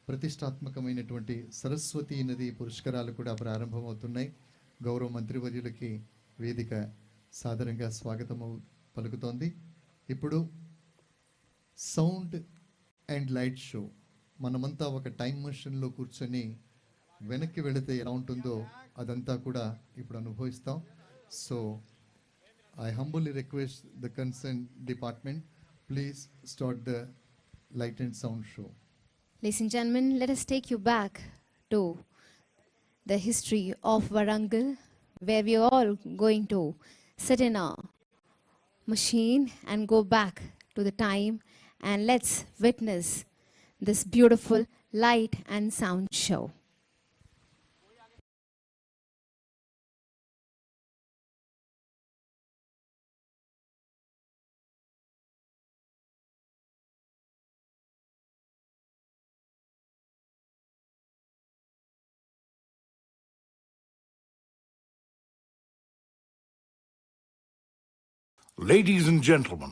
ప్రతిష్టాత్మకమైనటువంటి సరస్వతీ నది పురస్కారాలు కూడా ప్రారంభమవుతున్నాయి. గౌరవ మంత్రివర్యులకి వేదిక సాదరంగా స్వాగతం పలుకుతోంది. ఇప్పుడు సౌండ్ అండ్ లైట్ షో. మనమంతా ఒక టైం మెషిన్లో కూర్చొని వెనక్కి వెళితే ఎలా ఉంటుందో అదంతా కూడా ఇప్పుడు అనుభవిస్తాం. So I humbly request the concern department, please start the light and sound show. Ladies and gentlemen, let us take you back to the history of Warangal, where we are all going to sit in a machine and go back to the time, and let's witness this beautiful light and sound show. Ladies and gentlemen,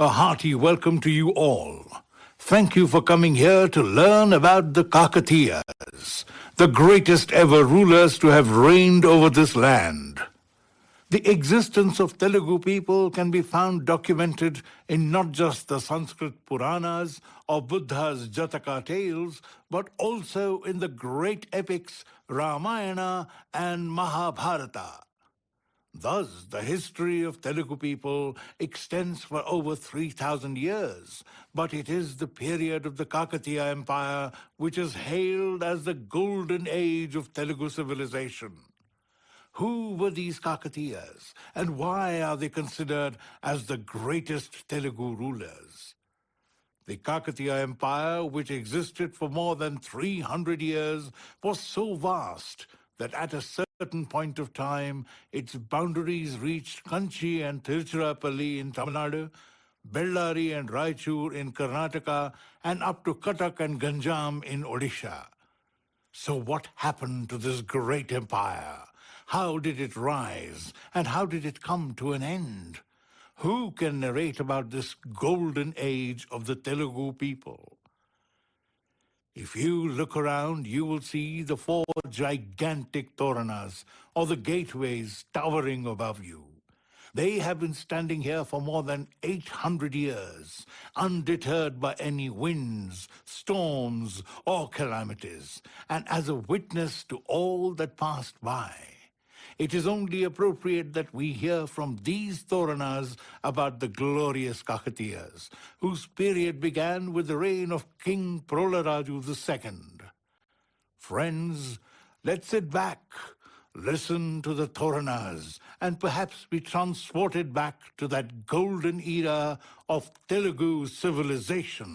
a hearty welcome to you all. Thank you for coming here to learn about the Kakatiyas, the greatest ever rulers to have reigned over this land. The existence of Telugu people can be found documented in not just the Sanskrit Puranas or Buddha's Jataka tales, but also in the great epics Ramayana and Mahabharata. Thus, the history of Telugu people extends for over 3,000 years, but it is the period of the Kakatiya Empire which is hailed as the golden age of Telugu civilization. Who were these Kakatiyas, and why are they considered as the greatest Telugu rulers? The Kakatiya Empire, which existed for more than 300 years, was so vast that at a certain point of time, its boundaries reached Kanchi and Tiruchirappalli in Tamil Nadu, Bellary and Raichur in Karnataka, and up to Cuttack and Ganjam in Odisha. So what happened to this great empire? How did it rise, and how did it come to an end? Who can narrate about this golden age of the Telugu people? If you look around, you will see the 4 gigantic toranas, or the gateways, towering above you. They have been standing here for more than 800 years, undeterred by any winds, storms, or calamities, and as a witness to all that passed by. It is only appropriate that we hear from these Toranas about the glorious Kakatiyas, whose period began with the reign of King Prolaraju II. Friends, let's sit back, listen to the Toranas, and perhaps be transported back to that golden era of Telugu civilization.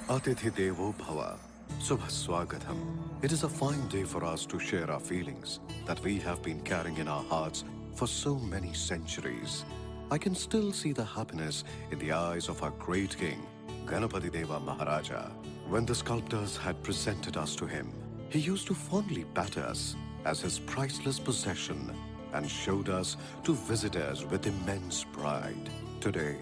Atithi Devo Bhava. Subha Swagatham. It is a fine day for us to share our feelings that we have been carrying in our hearts for so many centuries. I can still see the happiness in the eyes of our great king, Ganapati Deva Maharaja. When the sculptors had presented us to him, he used to fondly pat us as his priceless possession and showed us to visitors with immense pride. Today,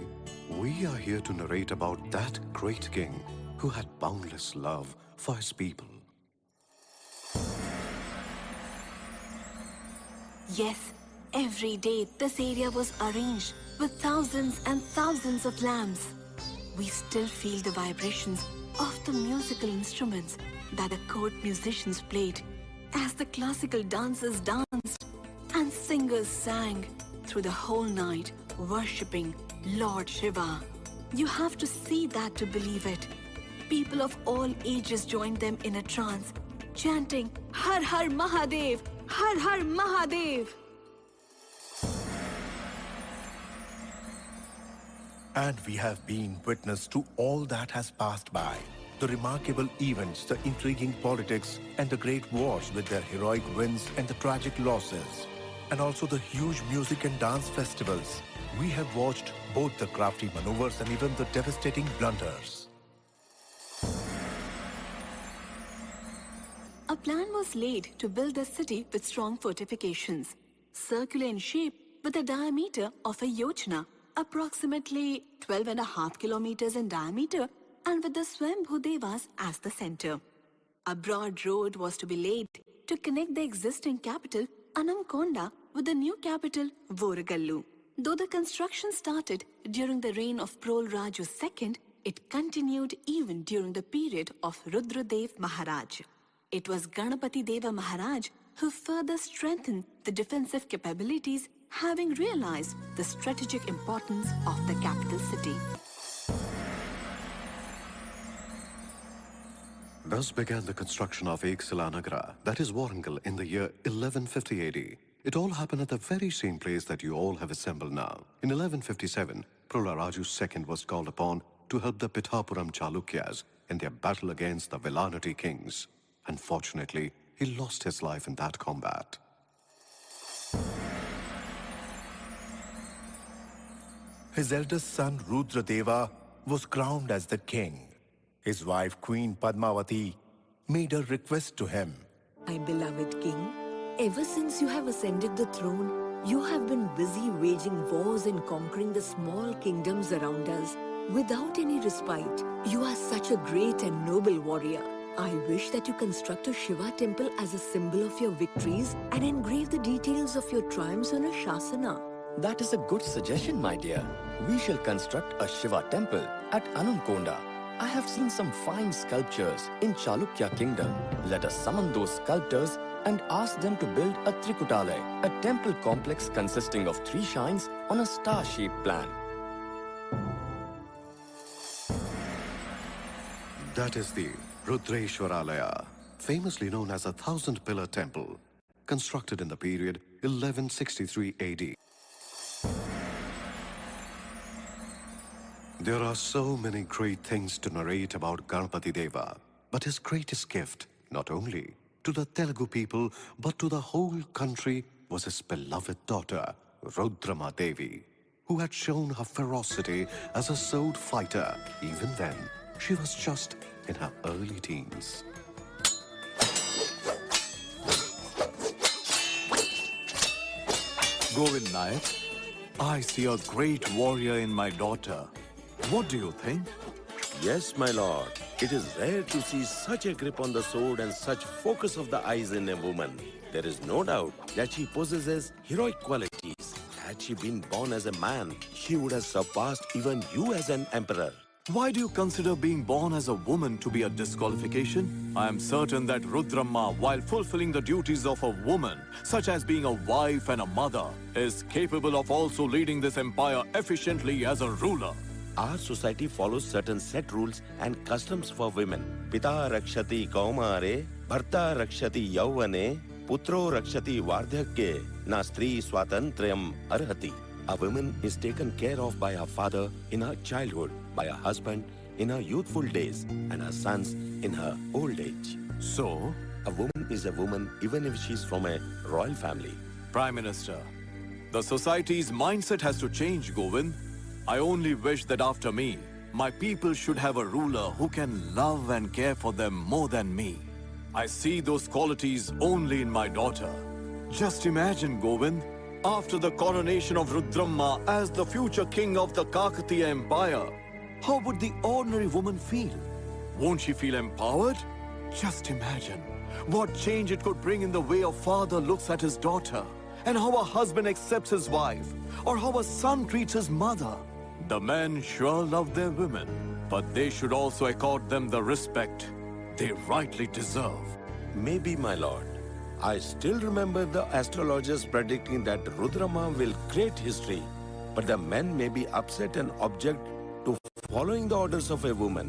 we are here to narrate about that great king who had boundless love for his people. Yes, Every day, this area was arranged with thousands and thousands of lamps. We still feel the vibrations of the musical instruments that the court musicians played as the classical dancers danced and singers sang through the whole night, worshipping Lord Shiva. You have to see that to believe it. People of all ages joined them in a trance, chanting Har Har Mahadev, Har Har Mahadev. And we have been witness to all that has passed by. The remarkable events, the intriguing politics, and the great wars with their heroic wins and the tragic losses. And also the huge music and dance festivals. We have watched both the crafty maneuvers and even the devastating blunders. A plan was laid to build the city with strong fortifications, circular in shape with a diameter of a yojana, approximately 12.5 kilometers in diameter, and with the Swambhu Devas as the center. A broad road was to be laid to connect the existing capital, Anamkonda, with the new capital, Warangal. Though the construction started during the reign of Prol Raju II, it continued even during the period of Rudradev Maharaj. It was Ganapati Deva Maharaj who further strengthened the defensive capabilities, having realized the strategic importance of the capital city. Thus began the construction of Eksalanagara, that is Warangal, in the year 1150 AD. It all happened at the very same place that you all have assembled now. In 1157, Prola Raju II was called upon to help the Pithapuram Chalukyas in their battle against the Velanati kings. Unfortunately, he lost his life in that combat. His eldest son Rudradeva was crowned as the king. His wife Queen Padmavati made a request to him. My beloved king, ever since you have ascended the throne, you have been busy waging wars and conquering the small kingdoms around us without any respite. You are such a great and noble warrior. I wish that you construct a Shiva temple as a symbol of your victories and engrave the details of your triumphs on a Shasana. That is a good suggestion, my dear. We shall construct a Shiva temple at Anamkonda. I have seen some fine sculptures in Chalukya kingdom. Let us summon those sculptors and ask them to build a Trikutalay, a temple complex consisting of 3 shrines on a star-shaped plan. That is the Rudraeshwaralaya, famously known as a 1,000-pillar temple, constructed in the period 1163 AD. There are so many great things to narrate about Ganapati Deva, but his greatest gift, not only to the Telugu people, but to the whole country, was his beloved daughter, Rudrama Devi, who had shown her ferocity as a sword fighter even when she was just in her early teens. Govind Nayak, I see a great warrior in my daughter. What do you think? Yes, my lord. It is rare to see such a grip on the sword and such focus of the eyes in a woman. There is no doubt that she possesses heroic qualities. Had she been born as a man, she would have surpassed even you as an emperor. Why do you consider being born as a woman to be a disqualification? I am certain that Rudramma, while fulfilling the duties of a woman, such as being a wife and a mother, is capable of also leading this empire efficiently as a ruler. Our society follows certain set rules and customs for women. Pita rakshati kaumare, bharta rakshati yauvane, putro rakshati vardhyakye, na stri swatantrayam arhati. A woman is taken care of by her father in her childhood, by her husband in her youthful days, and her sons in her old age. So, a woman is a woman even if she's from a royal family. Prime Minister, the society's mindset has to change, Govind. I only wish that after me, my people should have a ruler who can love and care for them more than me. I see those qualities only in my daughter. Just imagine, Govind, after the coronation of Rudramma as the future king of the Kakatiya Empire, how would the ordinary woman feel? Won't she feel empowered? Just imagine what change it could bring in the way a father looks at his daughter and how a husband accepts his wife, or how a son treats his mother. The men sure love their women, but they should also accord them the respect they rightly deserve. Maybe, my lord. I still remember the astrologers predicting that Rudrama will create history, but the men may be upset and object to following the orders of a woman.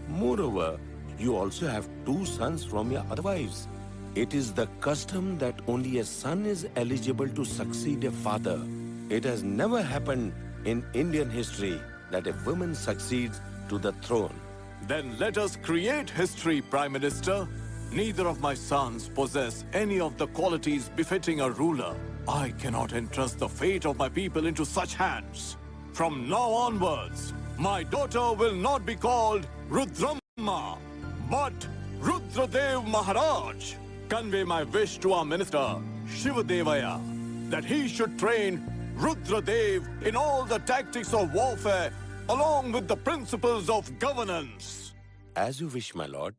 Moreover, you also have 2 sons from your other wives. It is the custom that only a son is eligible to succeed a father. It has never happened in Indian history that a woman succeeds to the throne. Then let us create history, Prime Minister. Neither of my sons possess any of the qualities befitting a ruler. I cannot entrust the fate of my people into such hands. From now onwards, my daughter will not be called Rudramma, but Rudradev Maharaj. Convey my wish to our minister, Shivadevaya, that he should train Rudradev in all the tactics of warfare along with the principles of governance. As you wish, my lord.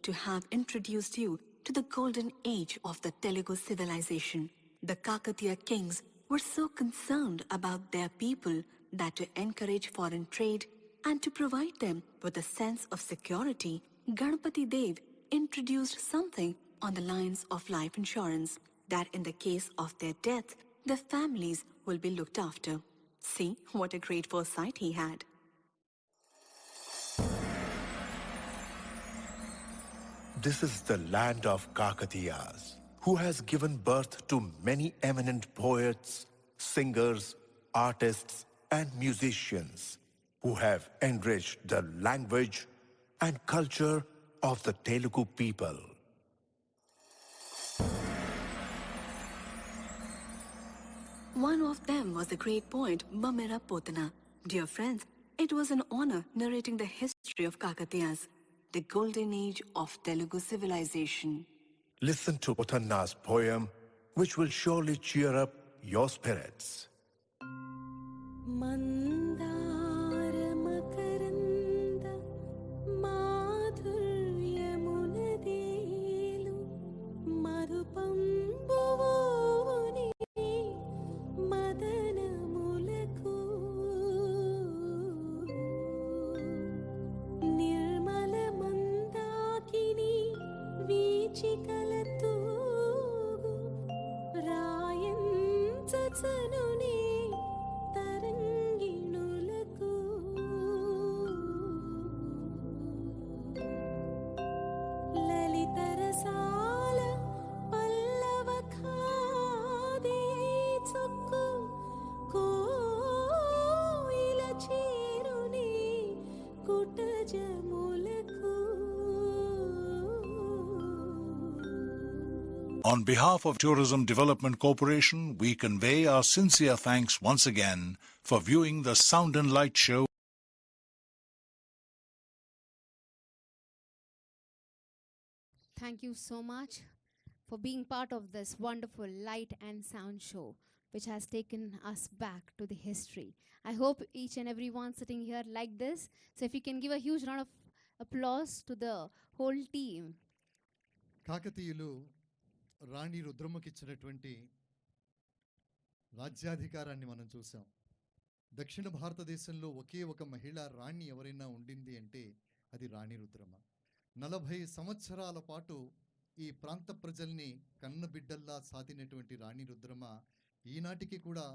To have introduced you to the golden age of the Telugu civilization. The Kakatiya kings were so concerned about their people that to encourage foreign trade and to provide them with a sense of security, Ganpati Dev introduced something on the lines of life insurance, that in the case of their death, the families will be looked after. See what a great foresight he had. This is the land of Kakatiyas, who has given birth to many eminent poets, singers, artists, and musicians who have enriched the language and culture of the Telugu people. One of them was the great poet Bamera Potana. Dear friends, it was an honor narrating the history of Kakatiyas, the golden age of Telugu civilization. Listen to Potanna's poem, which will surely cheer up your spirits. On behalf of Tourism Development Corporation, we convey our sincere thanks once again for viewing the Sound and Light show. Thank you so much for being part of this wonderful light and sound show, which has taken us back to the history. I hope each and everyone sitting here like this. So if you can give a huge round of applause to the whole team. కాకతీయులు రాణి రుద్రమ్మకి ఇచ్చినటువంటి రాజ్యాధికారాన్ని మనం చూసాం. దక్షిణ భారతదేశంలో ఒకే ఒక మహిళా రాణి ఎవరైనా ఉండింది అంటే అది రాణి రుద్రమ్మ. 40 సంవత్సరాల పాటు ఈ ప్రాంత ప్రజల్ని కన్నబిడ్డల్లా సాధినటువంటి రాణి రుద్రమ్మ ఈనాటికి కూడా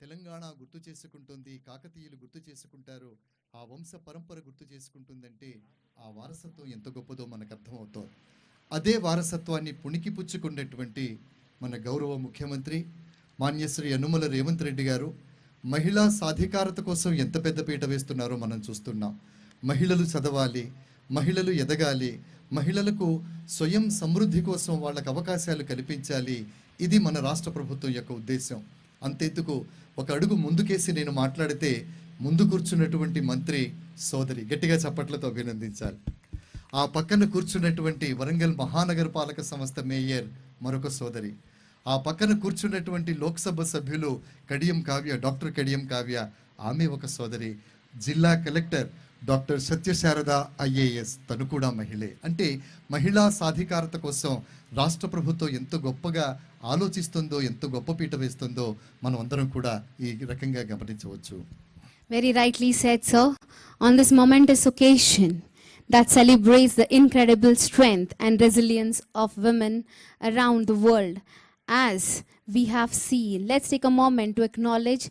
తెలంగాణ గుర్తు చేసుకుంటుంది, కాకతీయులు గుర్తు చేసుకుంటారు, ఆ వంశ పరంపర గుర్తు చేసుకుంటుందంటే ఆ వారసత్వం ఎంత గొప్పదో మనకు అర్థమవుతోంది. అదే వారసత్వాన్ని పుణికిపుచ్చుకున్నటువంటి మన గౌరవ ముఖ్యమంత్రి మాన్యశ్రీ యనుమల రేవంత్ రెడ్డి గారు మహిళా సాధికారత కోసం ఎంత పెద్ద పీట వేస్తున్నారో మనం చూస్తున్నాం. మహిళలు చదవాలి, మహిళలు ఎదగాలి, మహిళలకు స్వయం సమృద్ధి కోసం వాళ్ళకు అవకాశాలు కల్పించాలి. ఇది మన రాష్ట్ర ప్రభుత్వం యొక్క ఉద్దేశం. అంతెందుకు ఒక అడుగు ముందుకేసి నేను మాట్లాడితే ముందు కూర్చున్నటువంటి మంత్రి సోదరి గట్టిగా చప్పట్లతో అభినందించాలి. ఆ పక్కన కూర్చున్నటువంటి వరంగల్ మహానగరపాలక సంస్థ మేయర్ మరొక సోదరి, ఆ పక్కన కూర్చున్నటువంటి లోక్సభ సభ్యులు కడియం కావ్య, డాక్టర్ కడియం కావ్య, ఆమె ఒక సోదరి, జిల్లా కలెక్టర్ డాక్టర్ సత్యశారద ఐఏఎస్, తను కూడా మహిళే. అంటే మహిళా సాధికారత కోసం రాష్ట్ర ప్రభుత్వం ఎంత గొప్పగా ఆలోచిస్తుందో, ఎంత గొప్ప పీట వేస్తుందో మనం అందరం కూడా ఈ రకంగా గమనించవచ్చు. Very rightly said, sir. On this momentous occasion that celebrates the incredible strength and resilience of women around the world, as we have seen, let's take a moment to acknowledge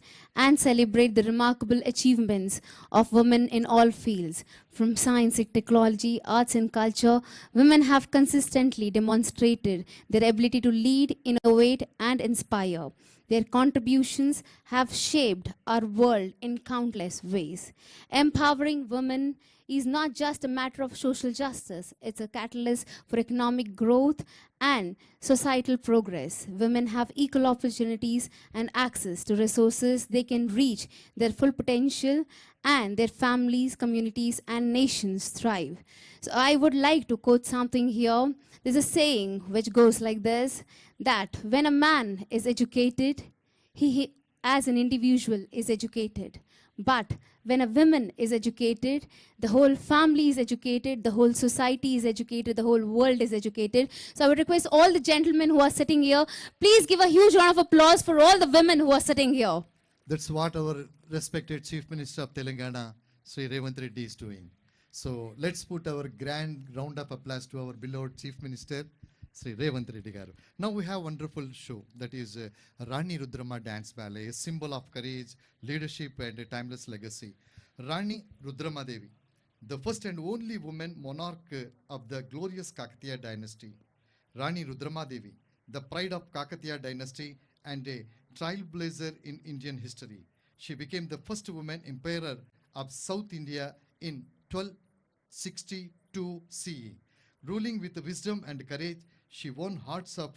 and celebrate the remarkable achievements of women in all fields. From science and technology, arts and culture, women have consistently demonstrated their ability to lead, innovate, and inspire. Their contributions have shaped our world in countless ways. Empowering women is not just a matter of social justice, it's a catalyst for economic growth and societal progress. Women have equal opportunities and access to resources. They can reach their full potential and their families, communities, and nations thrive. So I would like to quote something here. There's a saying which goes like this, that when a man is educated, he as an individual is educated. But when a woman is educated, the whole family is educated, the whole society is educated, the whole world is educated. So I would request all the gentlemen who are sitting here, please give a huge round of applause for all the women who are sitting here. That's what our respected Chief Minister of Telangana, Sri Revanth Reddy, is doing. So let's put our grand round of applause to our beloved Chief Minister, Sri Revanth Reddy garu. Now we have a wonderful show that is Rani Rudrama Dance Ballet, a symbol of courage, leadership and a timeless legacy. Rani Rudrama Devi, the first and only woman monarch of the glorious Kakatiya dynasty. Rani Rudrama Devi, the pride of Kakatiya dynasty and a trailblazer in Indian history. She became the first woman emperor of South India in 1262 CE. Ruling with wisdom and courage, she won hearts of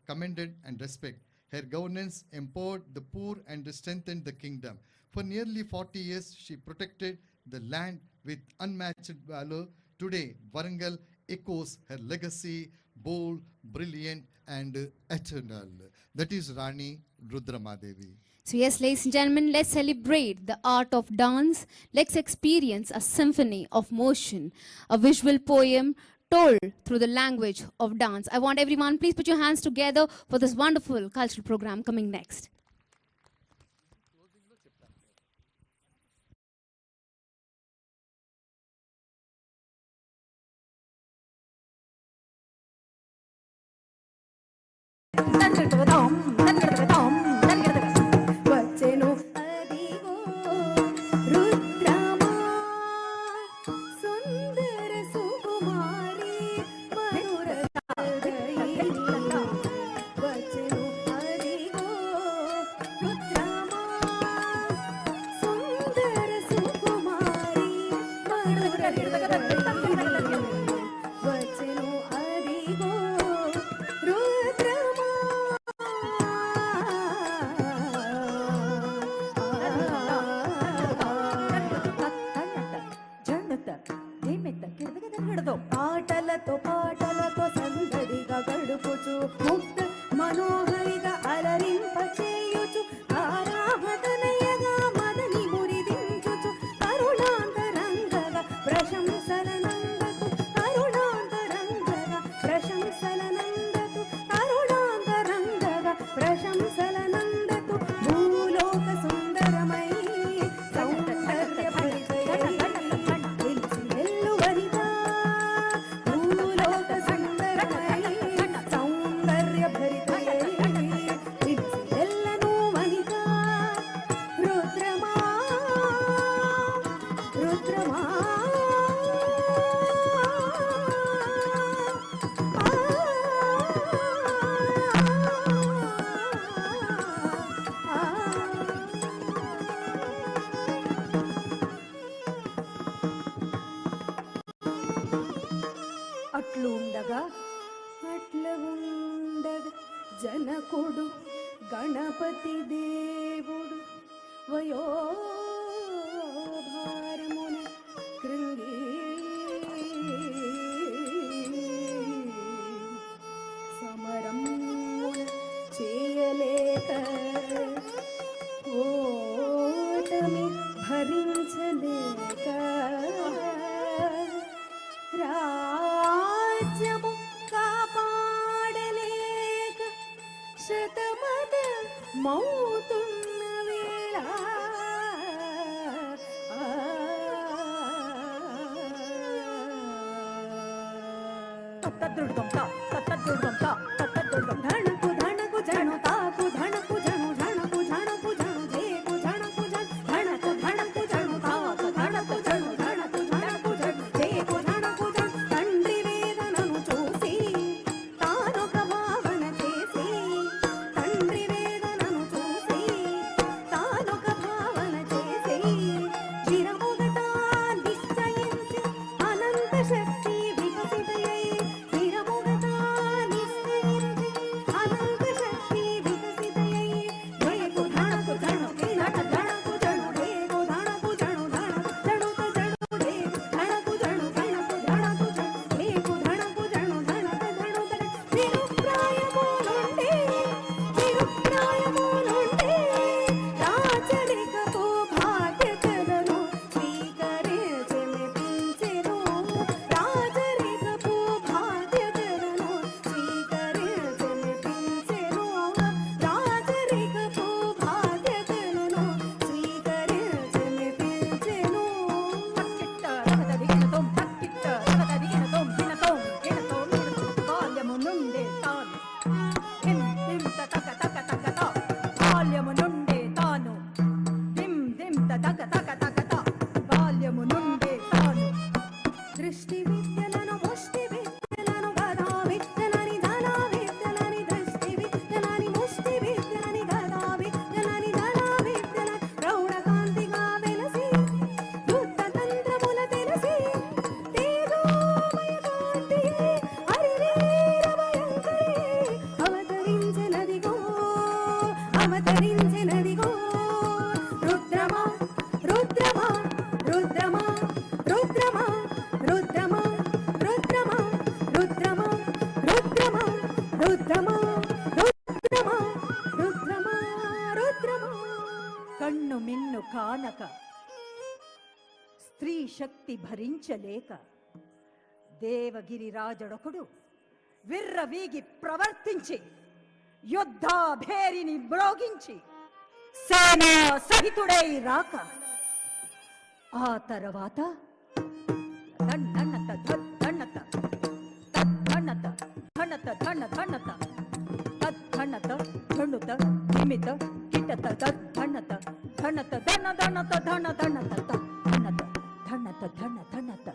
commended and respect. Her governance empowered the poor and strengthened the kingdom. For nearly 40 years, she protected the land with unmatched valor. Today, Warangal echoes her legacy, bold, brilliant, and eternal. That is Rani Rudrama Devi. So yes, ladies and gentlemen, let's celebrate the art of dance. Let's experience a symphony of motion, a visual poem told through the language of dance. I want everyone, please put your hands together for this wonderful cultural program coming next. వచ్చెను అదిగో రుద్రమా సుందర సుకుమారి మయూరధారిణి. వచ్చెను అదిగో రుద్రమా సుందర సుకుమారి మయూరధారిణి. వచ్చెను అదిగో రుద్రమా. పాటలతో సందడిగా గడుపుచు ముక్త మనోహరిగా అలరింప చేయుచు ఆరాధనయగా మదని మురిదించుచు కరుణాంతరంగగా ప్రశంసలనందకు కరుణాంతరంగగా ప్రశంసలనందకు కరుణాంతరంగగా ప్రశంసలనందకు భూలోక సుందరమై సౌందర్య పరిచయ వెల్లువరిగా భూలోక సుందరమై సౌందర్య భరితయై ఎల్లను వనిగా రుద్రమా రుద్రమా. అట్లుండగా జనకుడు గణపతి దేవుడు వయోభారమున కృంగి సమరమున చేయలేక ఓటమి భరించలేక రాజ్యము కాపాడలేక శతమద మౌతున్న వేళ ధణకు ధణకు జణు తాకు ధణకు జణు ధణకు ధణకు జణు జేకు ధణకు జణు ధణకు ధణకు జణు తాకు ధణకు జణు ధణకు ధణకు జణు జేకు ధణకు జణు తండ్రి వేదనను చూసి తానొక భావన చేసి తండ్రి వేదనను చూసి తానొక భావన చేసి చిరముగట నిశ్చయించి అనంత శక్తి వికసితయై చిరముగట నిశ్చయించి అనంత శక్తి వికసితయై జయకు ధణకు జణు ధణ ధణకు జణు రేగు ధణకు జణు ధణ జణుత జణు రేగు ధణకు జణు ధణకు ధణకు జణు రేగు ధణకు జణు ధణత జణుత నిరుప్రాయము నుండి రాచరికపు బాధ్యతలను స్వీకరించెను రాజరికపు బాధ్యతలను స్వీకరించెను రాజరికపు బాధ్యతలను స్వీకరించెను బాల్యము నుండే తాను ధిం ధిం తక తక తక తా బాల్యము నుండే తాను ధిం ధిం తక తక తక తా బాల్యము నుండే తాను దృష్టి విద్యలను ముష్టి విద్యలను గదా విద్యలని ధన విద్యలని దృష్టి విద్యలని ముష్టి విద్యలని గదా విద్యలని ధన విద్యలని ప్రౌఢకాంతిగా వెలసి యుద్ధ తంత్రముల తెలిసి తేజోమయ కాంతి హరివీర భయంకరి అవతరించినదిగో రుద్రమా రుద్రమా రుద్రమా రుద్రమా రుద్రమా రుద్రమా రుద్రమా రుద్రమా రుద్రమా రుద్రమా రుద్రమా రుద్రమా కన్ను మిన్ను కానక స్త్రీ శక్తి భరించలేక దేవగిరిరాజడొకడు విర్రవీగి ప్రవర్తించి యుద్ధాభేరిని మ్రోగించి సేనా సహితుడై రాక ఆ తర్వాత ధన్నత ధన్నత ధన్నత ధన్నత ధన్న ధన్నత ధన్నత ధన్నుత నిమిత కిటత ధన్నత ధన్నత ధన ధన్నత ధన ధన్నత ధన్నత ధన్నత ధన ధన్నత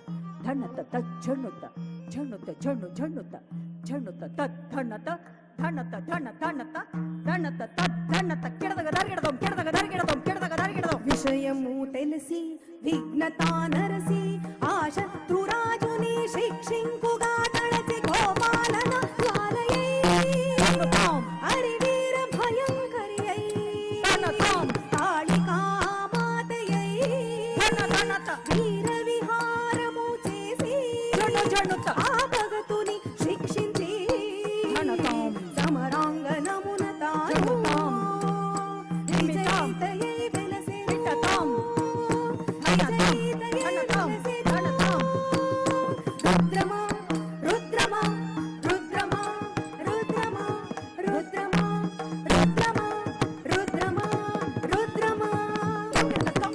ధన్నత ఝణుత ఝణుత ఝణు ఝణుత ఝణుత ధన్నత ధన్నత ధన ధన్నత ధన్నత ధన్నత కిడదగ దరిగిడదం కిడదగ దరిగిడదం కిడదగ దరిగిడదం విషయము తెలిసి విఘ్నత నరసి ఆ శత్రురాజుని శిక్షింకుగా తడచి గోపాలన జ్వాలయై హరివీర భయంకరియై కాళికా మాతయై వీర విహారము చేసి ఆ భగతుని శిక్షించి సమరాంగణమున తాను విజయితయై వెలసెను రుద్రమా రుద్రమా రుద్రమా రుద్రమా రుద్రమా రుద్రమా రుద్రమా రుద్రమా రుద్రమా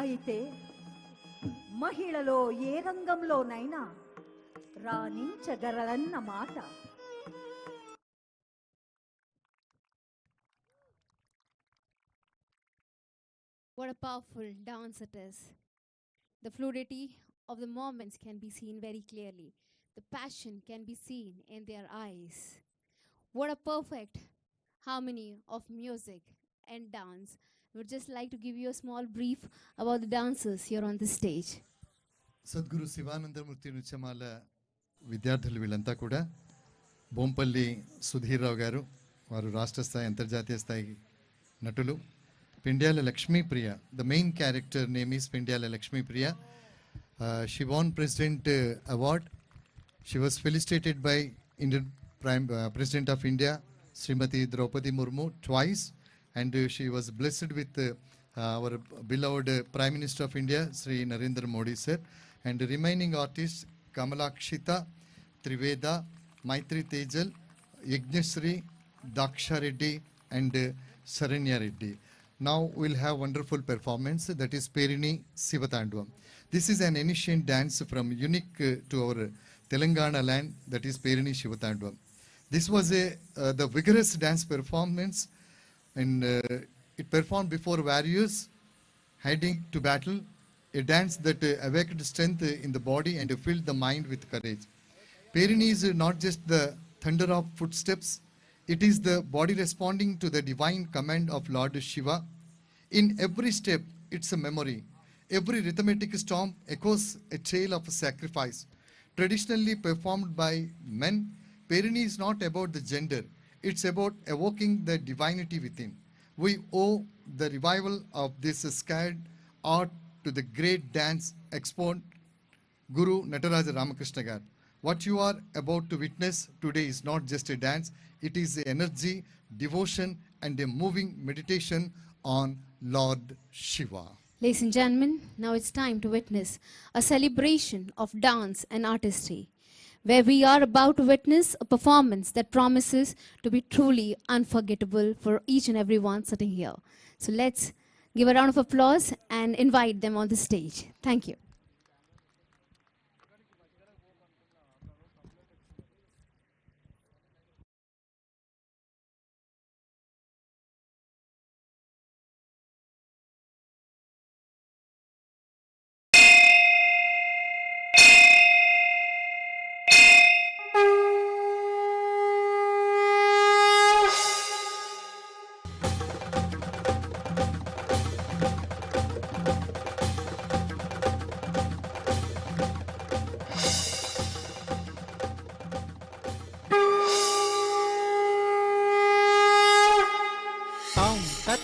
అయితే మహిళలో ఏ రంగంలోనైనా రాణించగలరన్న మాట. What a powerful dance it is. The fluidity of the moments can be seen very clearly. The passion can be seen in their eyes. What a perfect harmony of music and dance. I would just like to give you a small brief about the dancers here on the stage. Sadhguru Sivananda Murthy నృత్యమాల విద్యార్థులు వీళ్ళంతా కూడా బొంపల్లి సుధీర్రావు గారు, వారు రాష్ట్ర స్థాయి అంతర్జాతీయ స్థాయి నటులు. Pindyala Lakshmipriya, the main character name is Pindyala Lakshmipriya. She won President Award. She was felicitated by Indian President of India, Srimati Draupadi Murmu, twice, and she was blessed with our beloved Prime Minister of India, Sri Narendra Modi sir. And the remaining artists, Kamalakshita, Triveda, Maitri Tejal, Yajnasri, Daksha Reddy, and Saranya Reddy. Now we'll have wonderful performance, that is Perini Sivatandvam. This is an ancient dance from unique to our Telangana land, that is Perini Sivatandvam. This was the vigorous dance performance, and it performed before warriors heading to battle, a dance that awakened strength in the body and filled the mind with courage. Perini is not just the thunder of footsteps, it is the body responding to the divine command of Lord Shiva. In every step, it's a memory. Every rhythmic stomp echoes a tale of sacrifice. Traditionally performed by men, Perini is not about the gender. It's about evoking the divinity within. We owe the revival of this scared art to the great dance expert, Guru Nataraja Ramakrishna Gar. What you are about to witness today is not just a dance, it is energy, devotion, and a moving meditation on Lord Shiva. Ladies and gentlemen, now it's time to witness a celebration of dance and artistry, where we are about to witness a performance that promises to be truly unforgettable for each and everyone sitting here. So let's give a round of applause and invite them on the stage. Thank you.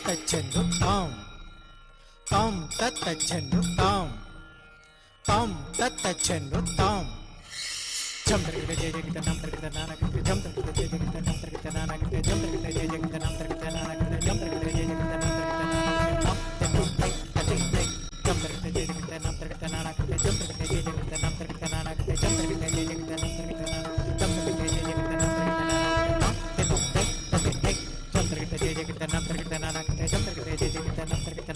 తచ్చను తాం తాం తచ్చను తాం తాం తచ్చను తాం జం తరగత జయ జగత నామ తరగత నానక జం తరగత జయ జగత నామ తరగత నానక జం తరగత జయ జగత నామ తరగత నానక జం తరగత జయ జగత నామ తరగత నానక జం తరగత జయ జగత నామ తరగత నానక జం తరగత జయ జగత నామ తరగత నానక జం తరగత జయ జగత నామ తరగత నానక జం తరగత జయ జగత నామ తరగత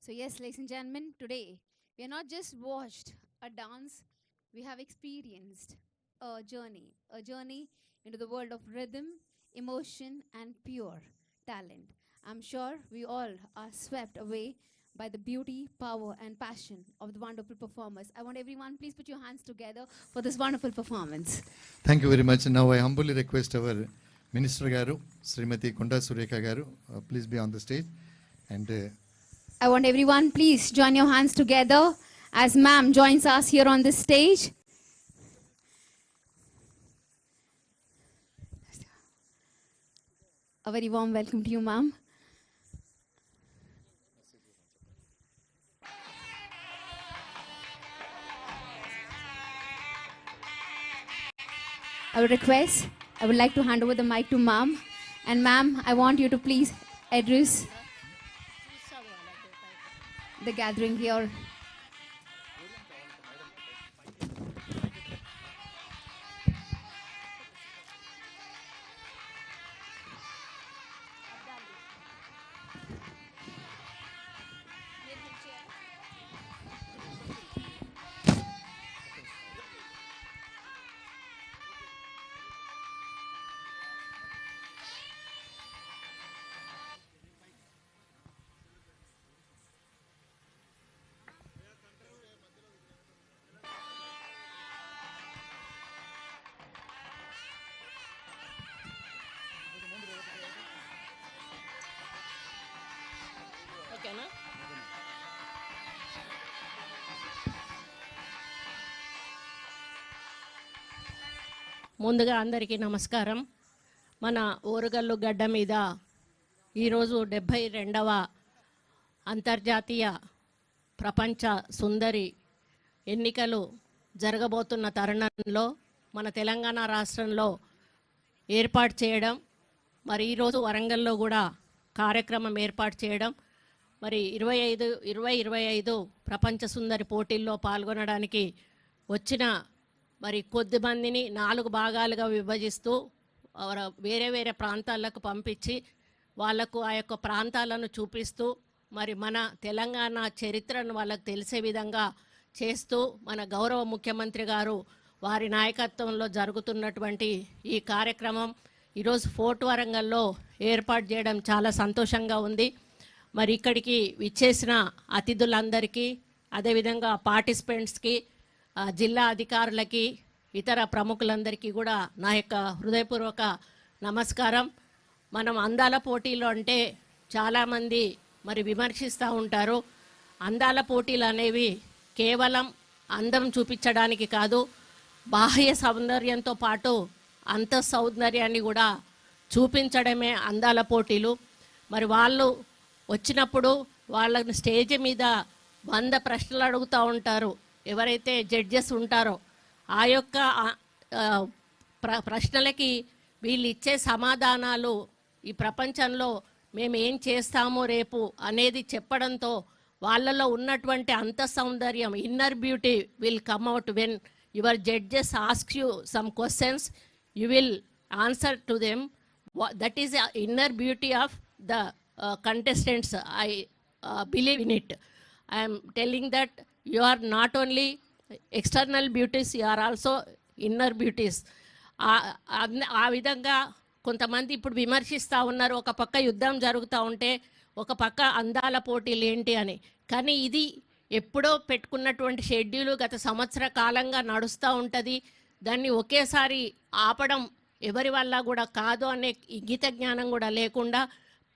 So, yes, ladies and gentlemen, today we have not just watched a dance, we have experienced a journey into the world of rhythm, emotion, and pure talent. I'm sure we all are swept away by the beauty, power, and passion of the wonderful performers. I want everyone, please put your hands together for this wonderful performance. Thank you very much. Now I humbly request our Minister Garu, Srimati Konda Sureka Garu, please be on the stage. And I want everyone, please join your hands together as ma'am joins us here on this stage. A very warm welcome to you, ma'am. I would like to hand over the mic to ma'am. And ma'am, I want you to please address the gathering here. ఓకేనా? ముందుగా అందరికీ నమస్కారం. మన ఓరుగల్లు గడ్డ మీద ఈరోజు 72వ అంతర్జాతీయ ప్రపంచ సుందరి ఎన్నికలు జరగబోతున్న తరుణంలో మన తెలంగాణ రాష్ట్రంలో ఏర్పాటు చేయడం, మరి ఈరోజు వరంగల్లో కూడా కార్యక్రమం ఏర్పాటు చేయడం, మరి 2025 ప్రపంచ సుందరి పోటీల్లో పాల్గొనడానికి వచ్చిన మరి కొద్ది మందిని 4 భాగాలుగా విభజిస్తూ వేరే వేరే ప్రాంతాలకు పంపించి వాళ్లకు ఆ యొక్క ప్రాంతాలను చూపిస్తూ మరి మన తెలంగాణ చరిత్రను వాళ్ళకు తెలిసే విధంగా చేస్తూ మన గౌరవ ముఖ్యమంత్రి గారు వారి నాయకత్వంలో జరుగుతున్నటువంటి ఈ కార్యక్రమం ఈరోజు ఫోర్ట్ వరంగల్లో ఏర్పాటు చేయడం చాలా సంతోషంగా ఉంది. మరి ఇక్కడికి విచ్చేసిన అతిథులందరికీ, అదేవిధంగా పార్టిసిపెంట్స్కి, జిల్లా అధికారులకి, ఇతర ప్రముఖులందరికీ కూడా నా యొక్క హృదయపూర్వక నమస్కారం. మనం అందాల పోటీలు అంటే చాలామంది మరి విమర్శిస్తూ ఉంటారు. అందాల పోటీలు అనేవి కేవలం అందం చూపించడానికి కాదు, బాహ్య సౌందర్యంతో పాటు అంత సౌందర్యాన్ని కూడా చూపించడమే అందాల పోటీలు. మరి వాళ్ళు వచ్చినప్పుడు వాళ్ళని స్టేజ్ మీద 100 ప్రశ్నలు అడుగుతూ ఉంటారు. ఎవరైతే జడ్జెస్ ఉంటారో ఆ యొక్క ప్రశ్నలకి వీళ్ళు ఇచ్చే సమాధానాలు ఈ ప్రపంచంలో మేము ఏం చేస్తామో రేపు అనేది చెప్పడంతో వాళ్ళలో ఉన్నటువంటి అంత సౌందర్యం, inner beauty will come out. When your judges ask you some questions, you will answer to them. That is the inner beauty of the contestants. I believe in it. I am telling that you are not only external beauties, you are also inner beauties. ఆ విధంగా కొంతమంది ఇప్పుడు విమర్శిస్తూ ఉన్నారు, ఒక పక్క యుద్ధం జరుగుతూ ఉంటే ఒక పక్క అందాల పోటీలు ఏంటి అని. కానీ ఇది ఎప్పుడో పెట్టుకున్నటువంటి షెడ్యూలు గత సంవత్సర కాలంగా నడుస్తూ ఉంటుంది. దాన్ని ఒకేసారి ఆపడం ఎవరి వల్ల కూడా కాదు అనే ఇంగిత జ్ఞానం కూడా లేకుండా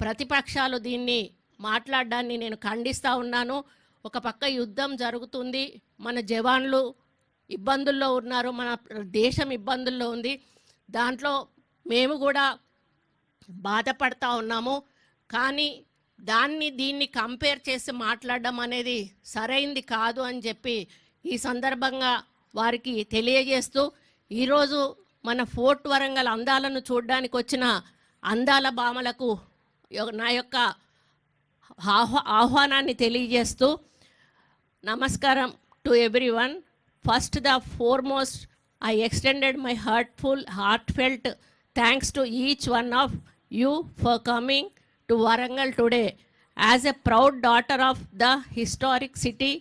ప్రతిపక్షాలు దీన్ని మాట్లాడడాన్ని నేను ఖండిస్తూ ఉన్నాను. ఒక పక్క యుద్ధం జరుగుతుంది, మన జవాన్లు ఇబ్బందుల్లో ఉన్నారు, మన దేశం ఇబ్బందుల్లో ఉంది. దాంట్లో మేము కూడా బాధపడతా ఉన్నాము. కానీ దీన్ని కంపేర్ చేసి మాట్లాడడం అనేది సరైంది కాదు అని చెప్పి ఈ సందర్భంగా వారికి తెలియజేస్తూ, ఈరోజు మన ఫోర్ట్ వరంగల్ అందాలను చూడడానికి వచ్చిన అందాల భామలకు నా యొక్క ఆహ్వానాన్ని తెలియజేస్తూ, నమస్కారం to everyone. First the foremost, I extended my heartfelt thanks to each one of you for coming to Warangal today. As a proud daughter of the historic city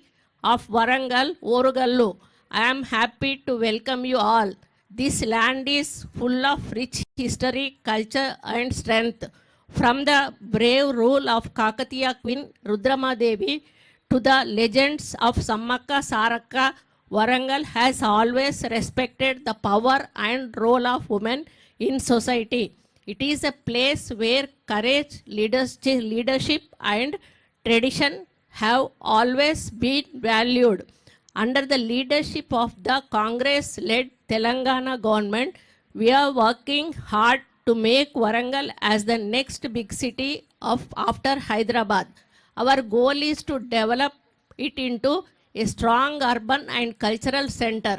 of Warangal, Orugallu, I am happy to welcome you all. This land is full of rich history, culture and strength. From the brave rule of Kakatiya Queen Rudramadevi to the legends of Sammakka Sarakka, Warangal has always respected the power and role of women in society. It is a place where courage, leadership and tradition have always been valued. Under the leadership of the Congress-led Telangana government, we are working hard to make Warangal as the next big city after Hyderabad. Our goal is to develop it into a strong urban and cultural center.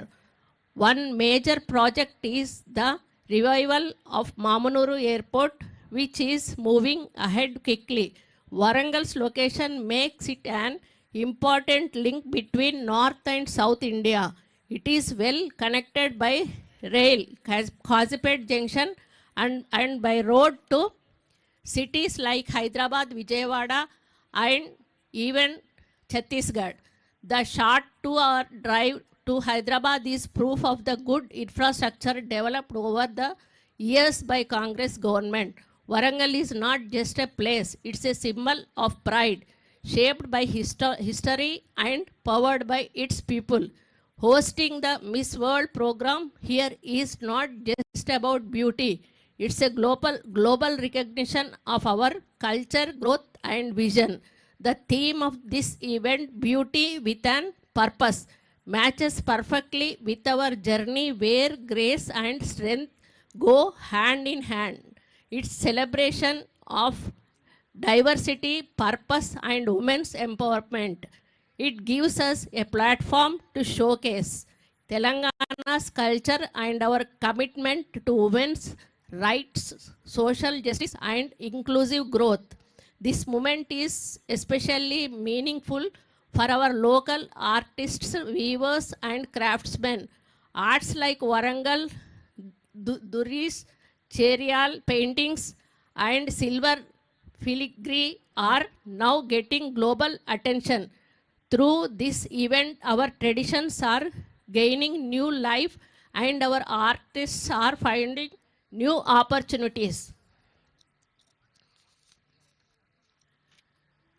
One major project is the revival of Mamunuru Airport, which is moving ahead quickly. Warangal's location makes it an important link between North and South India. It is well connected by rail, Kazipet Junction, and by road to cities like Hyderabad, Vijayawada, and even Chhattisgarh. The short 2-hour drive to Hyderabad is proof of the good infrastructure developed over the years by Congress government. Warangal is not just a place, it's a symbol of pride, shaped by history and powered by its people. Hosting the Miss World program here is not just about beauty, it's a global recognition of our culture, growth and vision. The theme of this event, Beauty with an Purpose, matches perfectly with our journey where grace and strength go hand in hand. It's celebration of diversity, purpose and women's empowerment. It gives us a platform to showcase Telangana's culture and our commitment to women's rights, social justice and inclusive growth. This moment is especially meaningful for our local artists, weavers and craftsmen. Arts like Warangal, Duris, Cherial paintings and silver filigree are now getting global attention. Through this event, our traditions are gaining new life and our artists are finding new opportunities.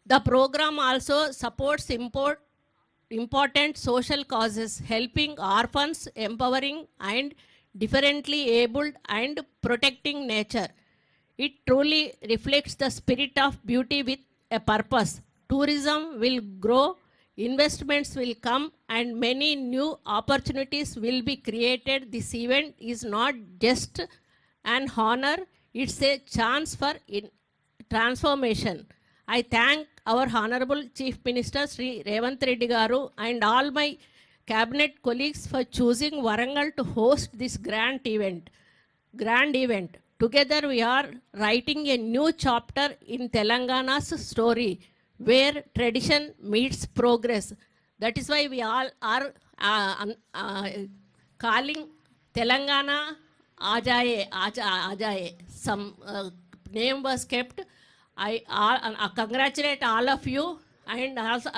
The program also supports important social causes, helping orphans, empowering and differently abled and protecting nature. It truly reflects the spirit of beauty with a purpose. Tourism will grow investments will come and many new opportunities will be created. This event is not just an honor, it's a chance for transformation. I thank our Honorable Chief Minister Sri Revant Reddy Garu and all my cabinet colleagues for choosing Warangal to host this grand event. Together we are writing a new chapter in Telangana's story where tradition meets progress. That is why we all are calling Telangana Ajaye. Some name was kept. I congratulate all of you and also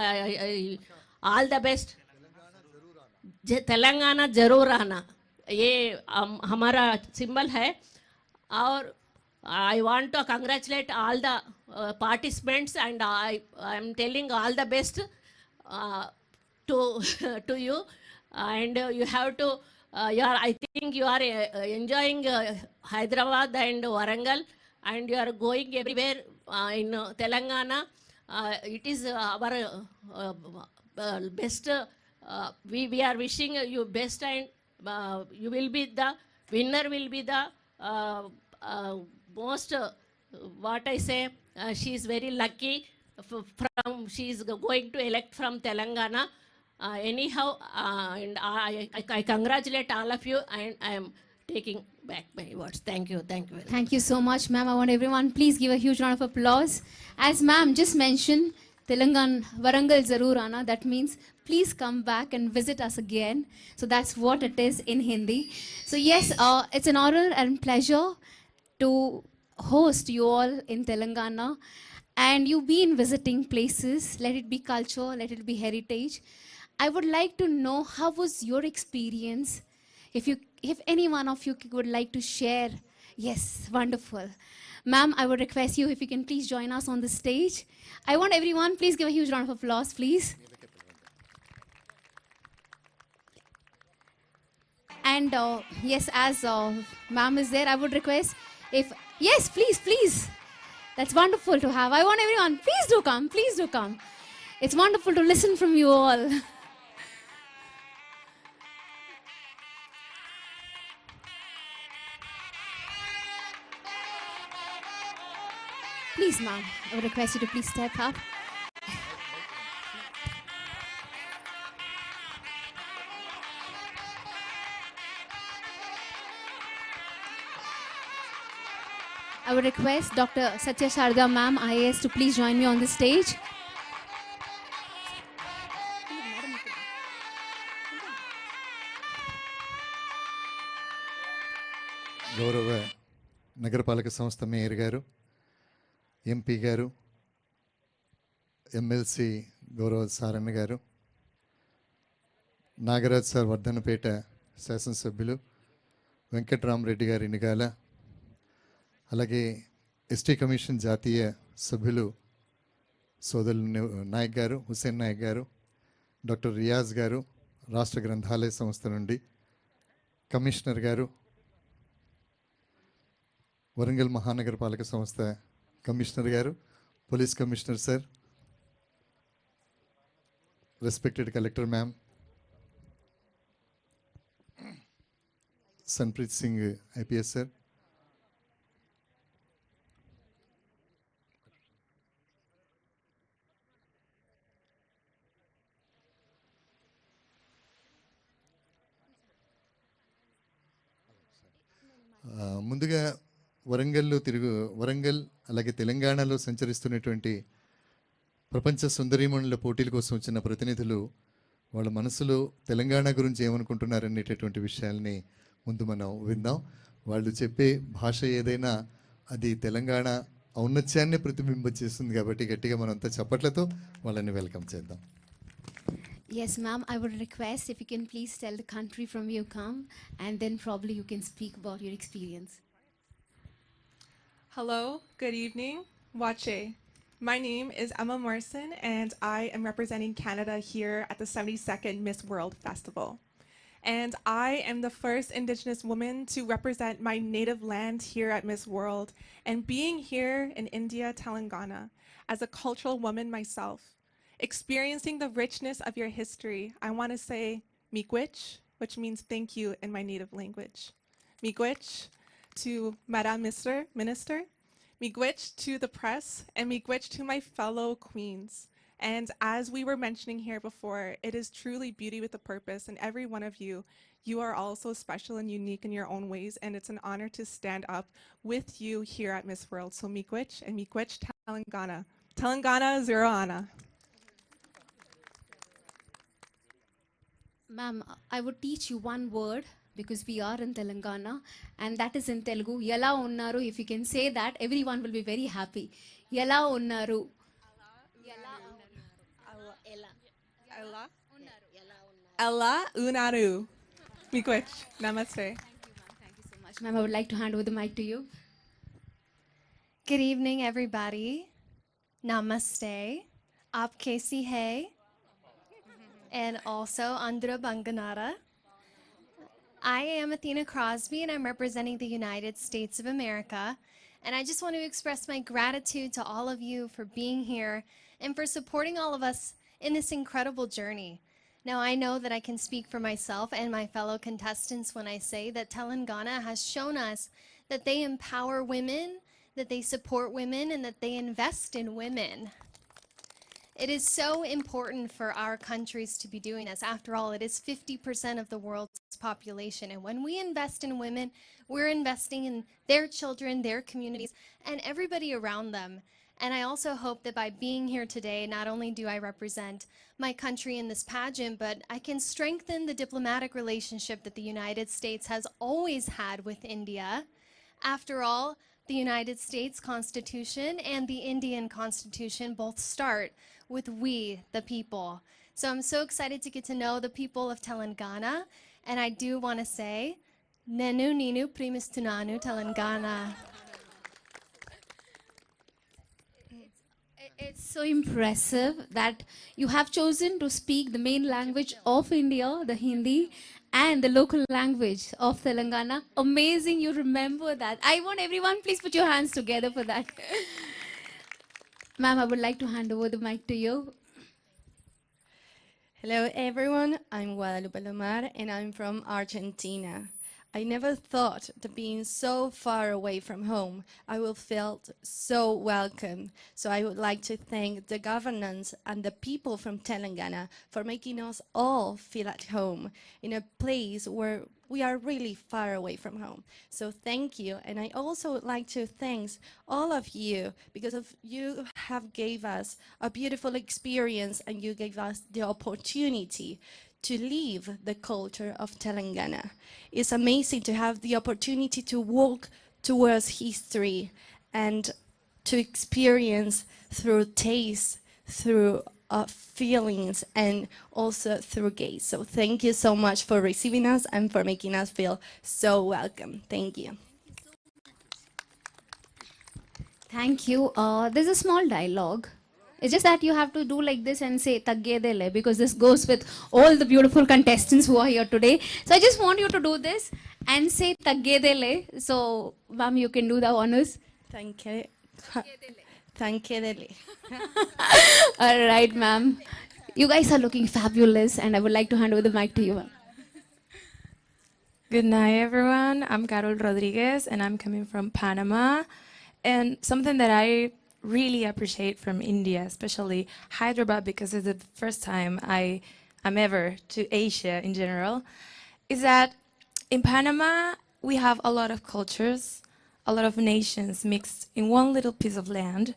all the best. Telangana जरूर आना, ये हमारा symbol है. और I want to congratulate all the participants and I am telling all the best to you, and you have to I think you are enjoying Hyderabad and Warangal and you are going everywhere in Telangana. It is our best. We are wishing you best, and you will be the winner, will be the most what I say, she is very lucky from she is going to elect from Telangana. Anyhow, and I congratulate all of you, and I am taking back my words. Thank you. Thank you. Thank you so much, ma'am. I want everyone, please give a huge round of applause. As ma'am just mentioned, Telangana, Warangal Zarur Aana, that means please come back and visit us again. So that's what it is in Hindi. So yes, it's an honor and pleasure to host you all in Telangana. And you've been visiting places, let it be culture, let it be heritage. I would like to know, how was your experience? If any one of you would like to share. Yes, wonderful. Ma'am, I would request you if you can please join us on the stage. I want everyone, please give a huge round of applause, please. And yes, as ma'am is there, I would request if, yes, please. That's wonderful to have. I want everyone, please do come. It's wonderful to listen from you all. Please, ma'am, I would request you to please step up. I would request Dr. Satya Sharda ma'am, IAS, to please join me on the stage. గౌరవ నగరపాలక సంస్థ mayor గారు, MP గారు, MLC గౌరవ సారన్న గారు, Nagaraj sir Wardhannapet శాసనసభ్యులు, వెంకట్రామరెడ్డి గారి ఇనుగాల, అలాగే ఎస్టీ కమిషన్ జాతీయ సభ్యులు సోదరులు నాయక్ గారు, హుసేన్ నాయక్ గారు, డాక్టర్ రియాజ్ గారు, రాష్ట్ర గ్రంథాలయ సంస్థ నుండి కమిషనర్ గారు, వరంగల్ మహానగరపాలక సంస్థ కమిషనర్ గారు, police commissioner sir, respected collector ma'am, Sanpreet Singh IPS sir, ముందుగా వరంగల్ అలాగే తెలంగాణలో సంచరిస్తున్నటువంటి ప్రపంచ సుందరీమణుల పోటీల కోసం వచ్చిన ప్రతినిధులు వాళ్ళ మనసులో తెలంగాణ గురించి ఏమనుకుంటున్నారనేటటువంటి విషయాల్ని ముందు మనం విందాం. వాళ్ళు చెప్పే భాష ఏదైనా అది తెలంగాణ ఔన్నత్యాన్ని ప్రతిబింబిస్తుంది కాబట్టి గట్టిగా మనంతా చప్పట్లతో వాళ్ళని వెల్కమ్ చేద్దాం. Yes, ma'am, I would request if you can please tell the country from where you come, and then probably you can speak about your experience. Hello, good evening, Wache. My name is Emma Morrison, and I am representing Canada here at the 72nd Miss World Festival. And I am the first Indigenous woman to represent my native land here at Miss World. And being here in India, Telangana, as a cultural woman myself, experiencing the richness of your history, I want to say miigwech, which means thank you in my native language. Miigwech to Madam Minister, miigwech to the press, and miigwech to my fellow queens. And as we were mentioning here before, it is truly beauty with a purpose, and every one of you, you are all so special and unique in your own ways, and it's an honor to stand up with you here at Miss World. So miigwech and miigwech Telangana. Telangana zero ana. Ma'am, I would teach you one word because we are in Telangana, and that is in Telugu. Yala unnaru. If you can say that, everyone will be very happy. Yala unnaru. Ella unaru. Miigwech. Namaste. Ma'am, I would like to hand over the mic to you. Good evening, everybody. Namaste. Aap kaisi hai? And also Andhra Banganara. I am Athena Crosby, and I'm representing the United States of America. And I just want to express my gratitude to all of you for being here and for supporting all of us in this incredible journey. Now, I know that I can speak for myself and my fellow contestants when I say that Telangana has shown us that they empower women, that they support women, and that they invest in women. It is so important for our countries to be doing this. After all, it is 50% of the world's population. And when we invest in women, we're investing in their children, their communities, and everybody around them. And I also hope that by being here today, not only do I represent my country in this pageant, but I can strengthen the diplomatic relationship that the United States has always had with India. After all, the United States Constitution and the Indian Constitution both start with we, the people. So I'm so excited to get to know the people of Telangana. And I do want to say, Nenu Ninu Primistunanu Telangana. It's so impressive that you have chosen to speak the main language of India, the Hindi, and the local language of Telangana. Amazing, you remember that. I want everyone, please put your hands together for that. Ma'am, I would like to hand over the mic to you. Hello everyone, I'm Guadalupe Lomar and I'm from Argentina. I never thought that being so far away from home, I will feel so welcome. So I would like to thank the governance and the people from Telangana for making us all feel at home in a place where we are really far away from home. So thank you. And I also would like to thank all of you because of you have gave us a beautiful experience and you gave us the opportunity to live the culture of Telangana. It's amazing to have the opportunity to walk towards history and to experience through taste, through feelings, and also through gaze. So thank you so much for receiving us and for making us feel so welcome. Thank you. Thank you. There's a small dialogue. It's just that you have to do like this and say taggedele because this goes with all the beautiful contestants who are here today. So I just want you to do this and say taggedele. So, ma'am, you can do the honors. Thank you. Thank you. All right, ma'am. You guys are looking fabulous, and I would like to hand over the mic to you, ma'am. Good night, everyone. I'm Carol Rodriguez, and I'm coming from Panama. And something that I really appreciate from India, especially Hyderabad, because it's the first time I am ever to Asia in general, is that in Panama, we have a lot of cultures, a lot of nations mixed in one little piece of land,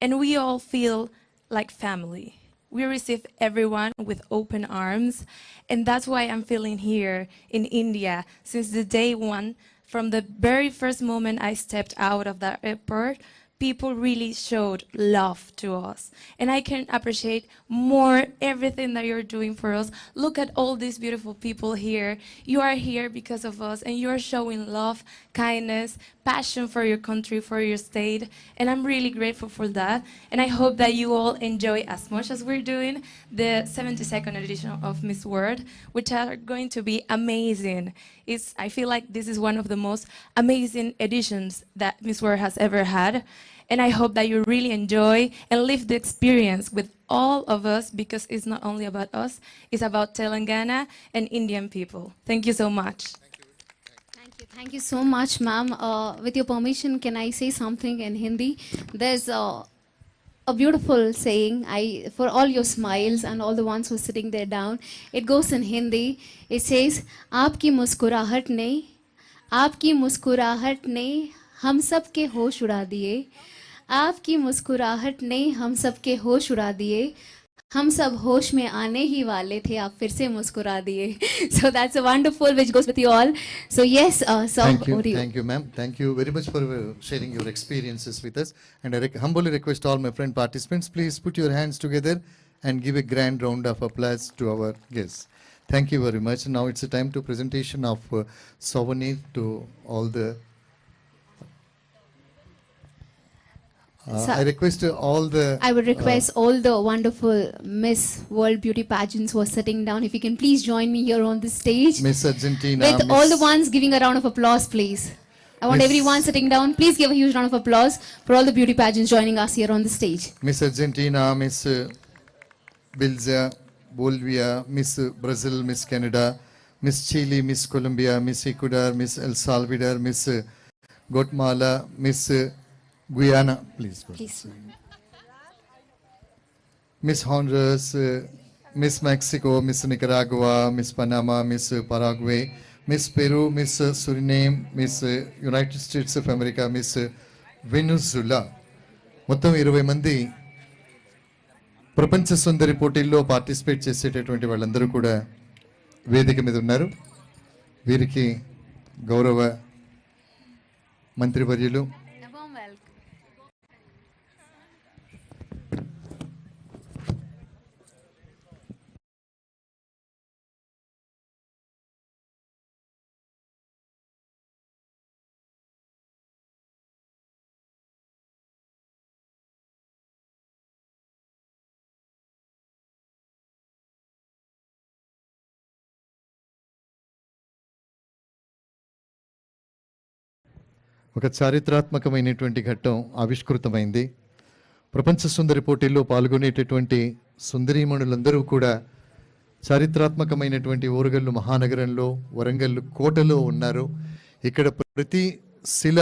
and we all feel like family. We receive everyone with open arms, and that's why I'm feeling here in India since the day one. From the very first moment I stepped out of that airport, people really showed love to us. And I can appreciate more everything that you're doing for us. Look at all these beautiful people here. You are here because of us, and you're showing love, kindness, passion for your country, for your state. And I'm really grateful for that. And I hope that you all enjoy as much as we're doing the 72nd edition of Miss World, which are going to be amazing. I feel like this is one of the most amazing editions that Miss World has ever had. And I hope that you really enjoy and live the experience with all of us because it's not only about us, it's about Telangana and Indian people. Thank you so much. Thank you so much, ma'am. With your permission, can I say something in Hindi? There's a beautiful saying, for all your smiles and all the ones who are sitting there down. It goes in Hindi. It says, आपकी मुस्कुराहट ने हम सब के होश उड़ा दिए. आपकी मुस्कुराहट ने हम सब के होश उड़ा दिए. हम सब होश में आने ही वाले थे, आप फिर से मुस्कुरा दिए. So that's a wonderful which goes with you all. So yes, so Thank you, over to you. thank you, ma'am. Thank you very much for sharing your experiences with us. And I humbly request all my friend participants, please put your hands together and give a grand round of applause to our guests. Thank you very much. Now it's a time to presentation of souvenir to all the. I request all the. I would request all the wonderful Miss World Beauty pageants who are sitting down, if you can please join me here on the stage. Miss Argentina. With all the ones giving a round of applause, please. I want everyone sitting down, please give a huge round of applause for all the beauty pageants joining us here on the stage. Miss Argentina, Miss Belgium, Bolivia, Miss Brazil, Miss Canada, Miss Chile, Miss Colombia, Miss Ecuador, Miss El Salvador, Miss Guatemala, Miss Guyana, please. Please. Miss Honduras, Miss Mexico, Miss Nicaragua, Miss Panama, Miss Paraguay, Miss Peru, Miss Suriname, Miss United States of America, Miss Venezuela. మొత్తం 20 మంది ప్రపంచ సుందరి పోటీల్లో participate చేసేటటువంటి వాళ్ళందరూ కూడా వేదిక మీద ఉన్నారు. వీరికి గౌరవ మంత్రివర్యులు ఒక చారిత్రాత్మకమైనటువంటి ఘట్టం ఆవిష్కృతమైంది. ప్రపంచ సుందరి పోటీల్లో పాల్గొనేటటువంటి సుందరీమణులందరూ కూడా చారిత్రాత్మకమైనటువంటి ఓరుగల్లు మహానగరంలో వరంగల్ కోటలో ఉన్నారు. ఇక్కడ ప్రతి శిల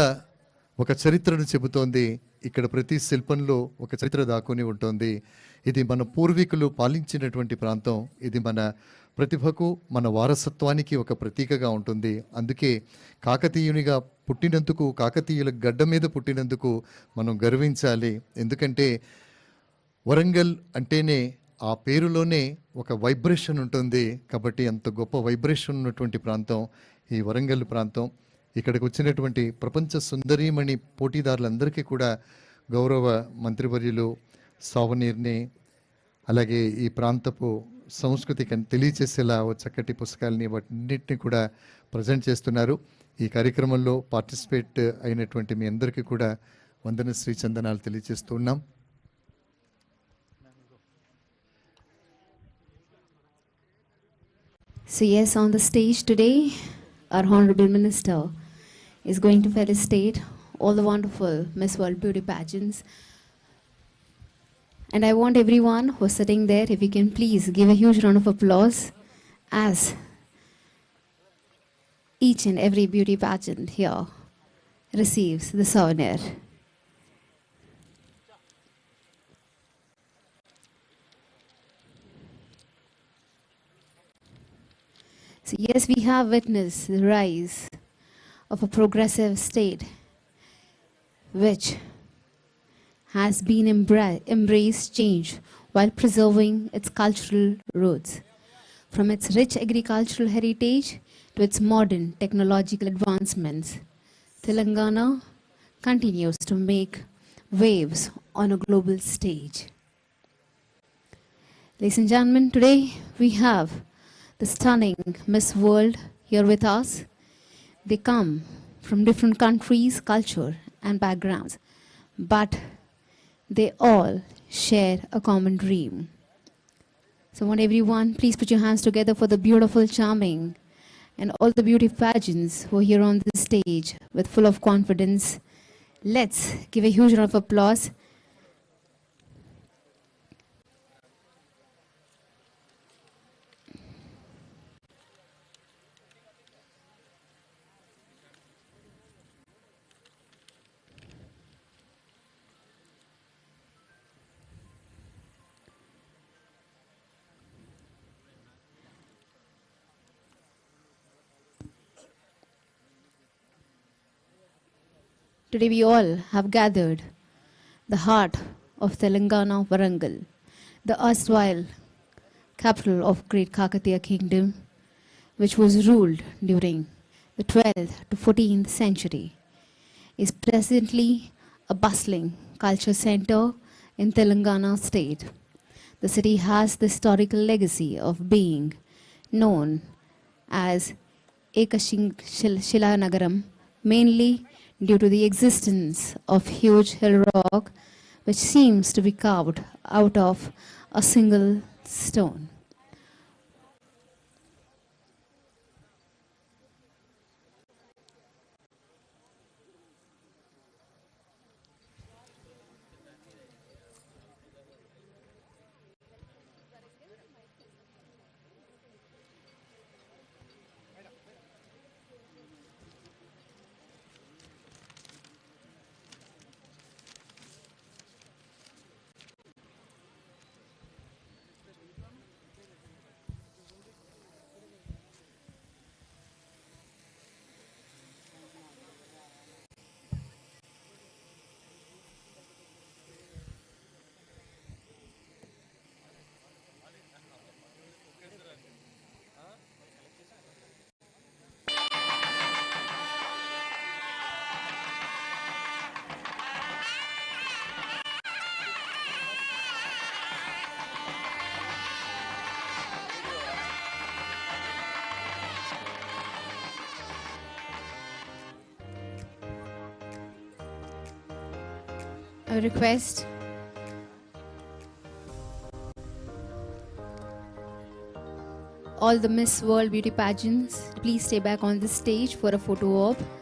ఒక చరిత్రను చెబుతోంది. ఇక్కడ ప్రతి శిల్పంలో ఒక చరిత్ర దాక్కుని ఉంటుంది. ఇది మన పూర్వీకులు పాలించినటువంటి ప్రాంతం. ఇది మన ప్రతిభకు, మన వారసత్వానికి ఒక ప్రతీకగా ఉంటుంది. అందుకే కాకతీయునిగా పుట్టినందుకు, కాకతీయుల గడ్డ మీద పుట్టినందుకు మనం గర్వించాలి. ఎందుకంటే వరంగల్ అంటేనే ఆ పేరులోనే ఒక వైబ్రేషన్ ఉంటుంది. కాబట్టి అంత గొప్ప వైబ్రేషన్ ఉన్నటువంటి ప్రాంతం ఈ వరంగల్ ప్రాంతం. ఇక్కడికి వచ్చినటువంటి ప్రపంచ సుందరీమణి పోటీదారులందరికీ కూడా గౌరవ మంత్రివర్యులు సావనీర్ని, అలాగే ఈ ప్రాంతపు సంస్కృతికి తెలియచేసేలా చక్కటి పుస్తకాలని వాటిన్నింటినీ కూడా ప్రజెంట్ చేస్తున్నారు. ఈ కార్యక్రమంలో పార్టిసిపేట్ అయినటువంటి మీ అందరికీ కూడా వందన శ్రీ చందనాలు తెలియజేస్తూ ఉన్నాం. So yes, on the stage today, our Honorable Minister is going to felicitate all the wonderful Miss World Beauty pageants. And I want everyone who is sitting there, if you can please give a huge round of applause as each and every beauty pageant here receives the souvenir. So yes, we have witnessed the rise of a progressive state which has been embraced change while preserving its cultural roots. From its rich agricultural heritage to its modern technological advancements, Telangana continues to make waves on a global stage. Ladies and gentlemen, today we have the stunning Miss World here with us. They come from different countries, culture and backgrounds, but they all share a common dream. So I want everyone, please put your hands together for the beautiful, charming, and all the beauty pageants who are here on this stage with full of confidence. Let's give a huge round of applause Today we all have gathered the heart of Telangana, Warangal, the erstwhile capital of great Kakatiya kingdom, which was ruled during the 12th to 14th century, is presently a bustling culture center in Telangana state. The city has the historical legacy of being known as Ekashila mainly due to the existence of huge hill rock which seems to be carved out of a single stone. I request all the Miss World beauty pageants to please stay back on the stage for a photo op.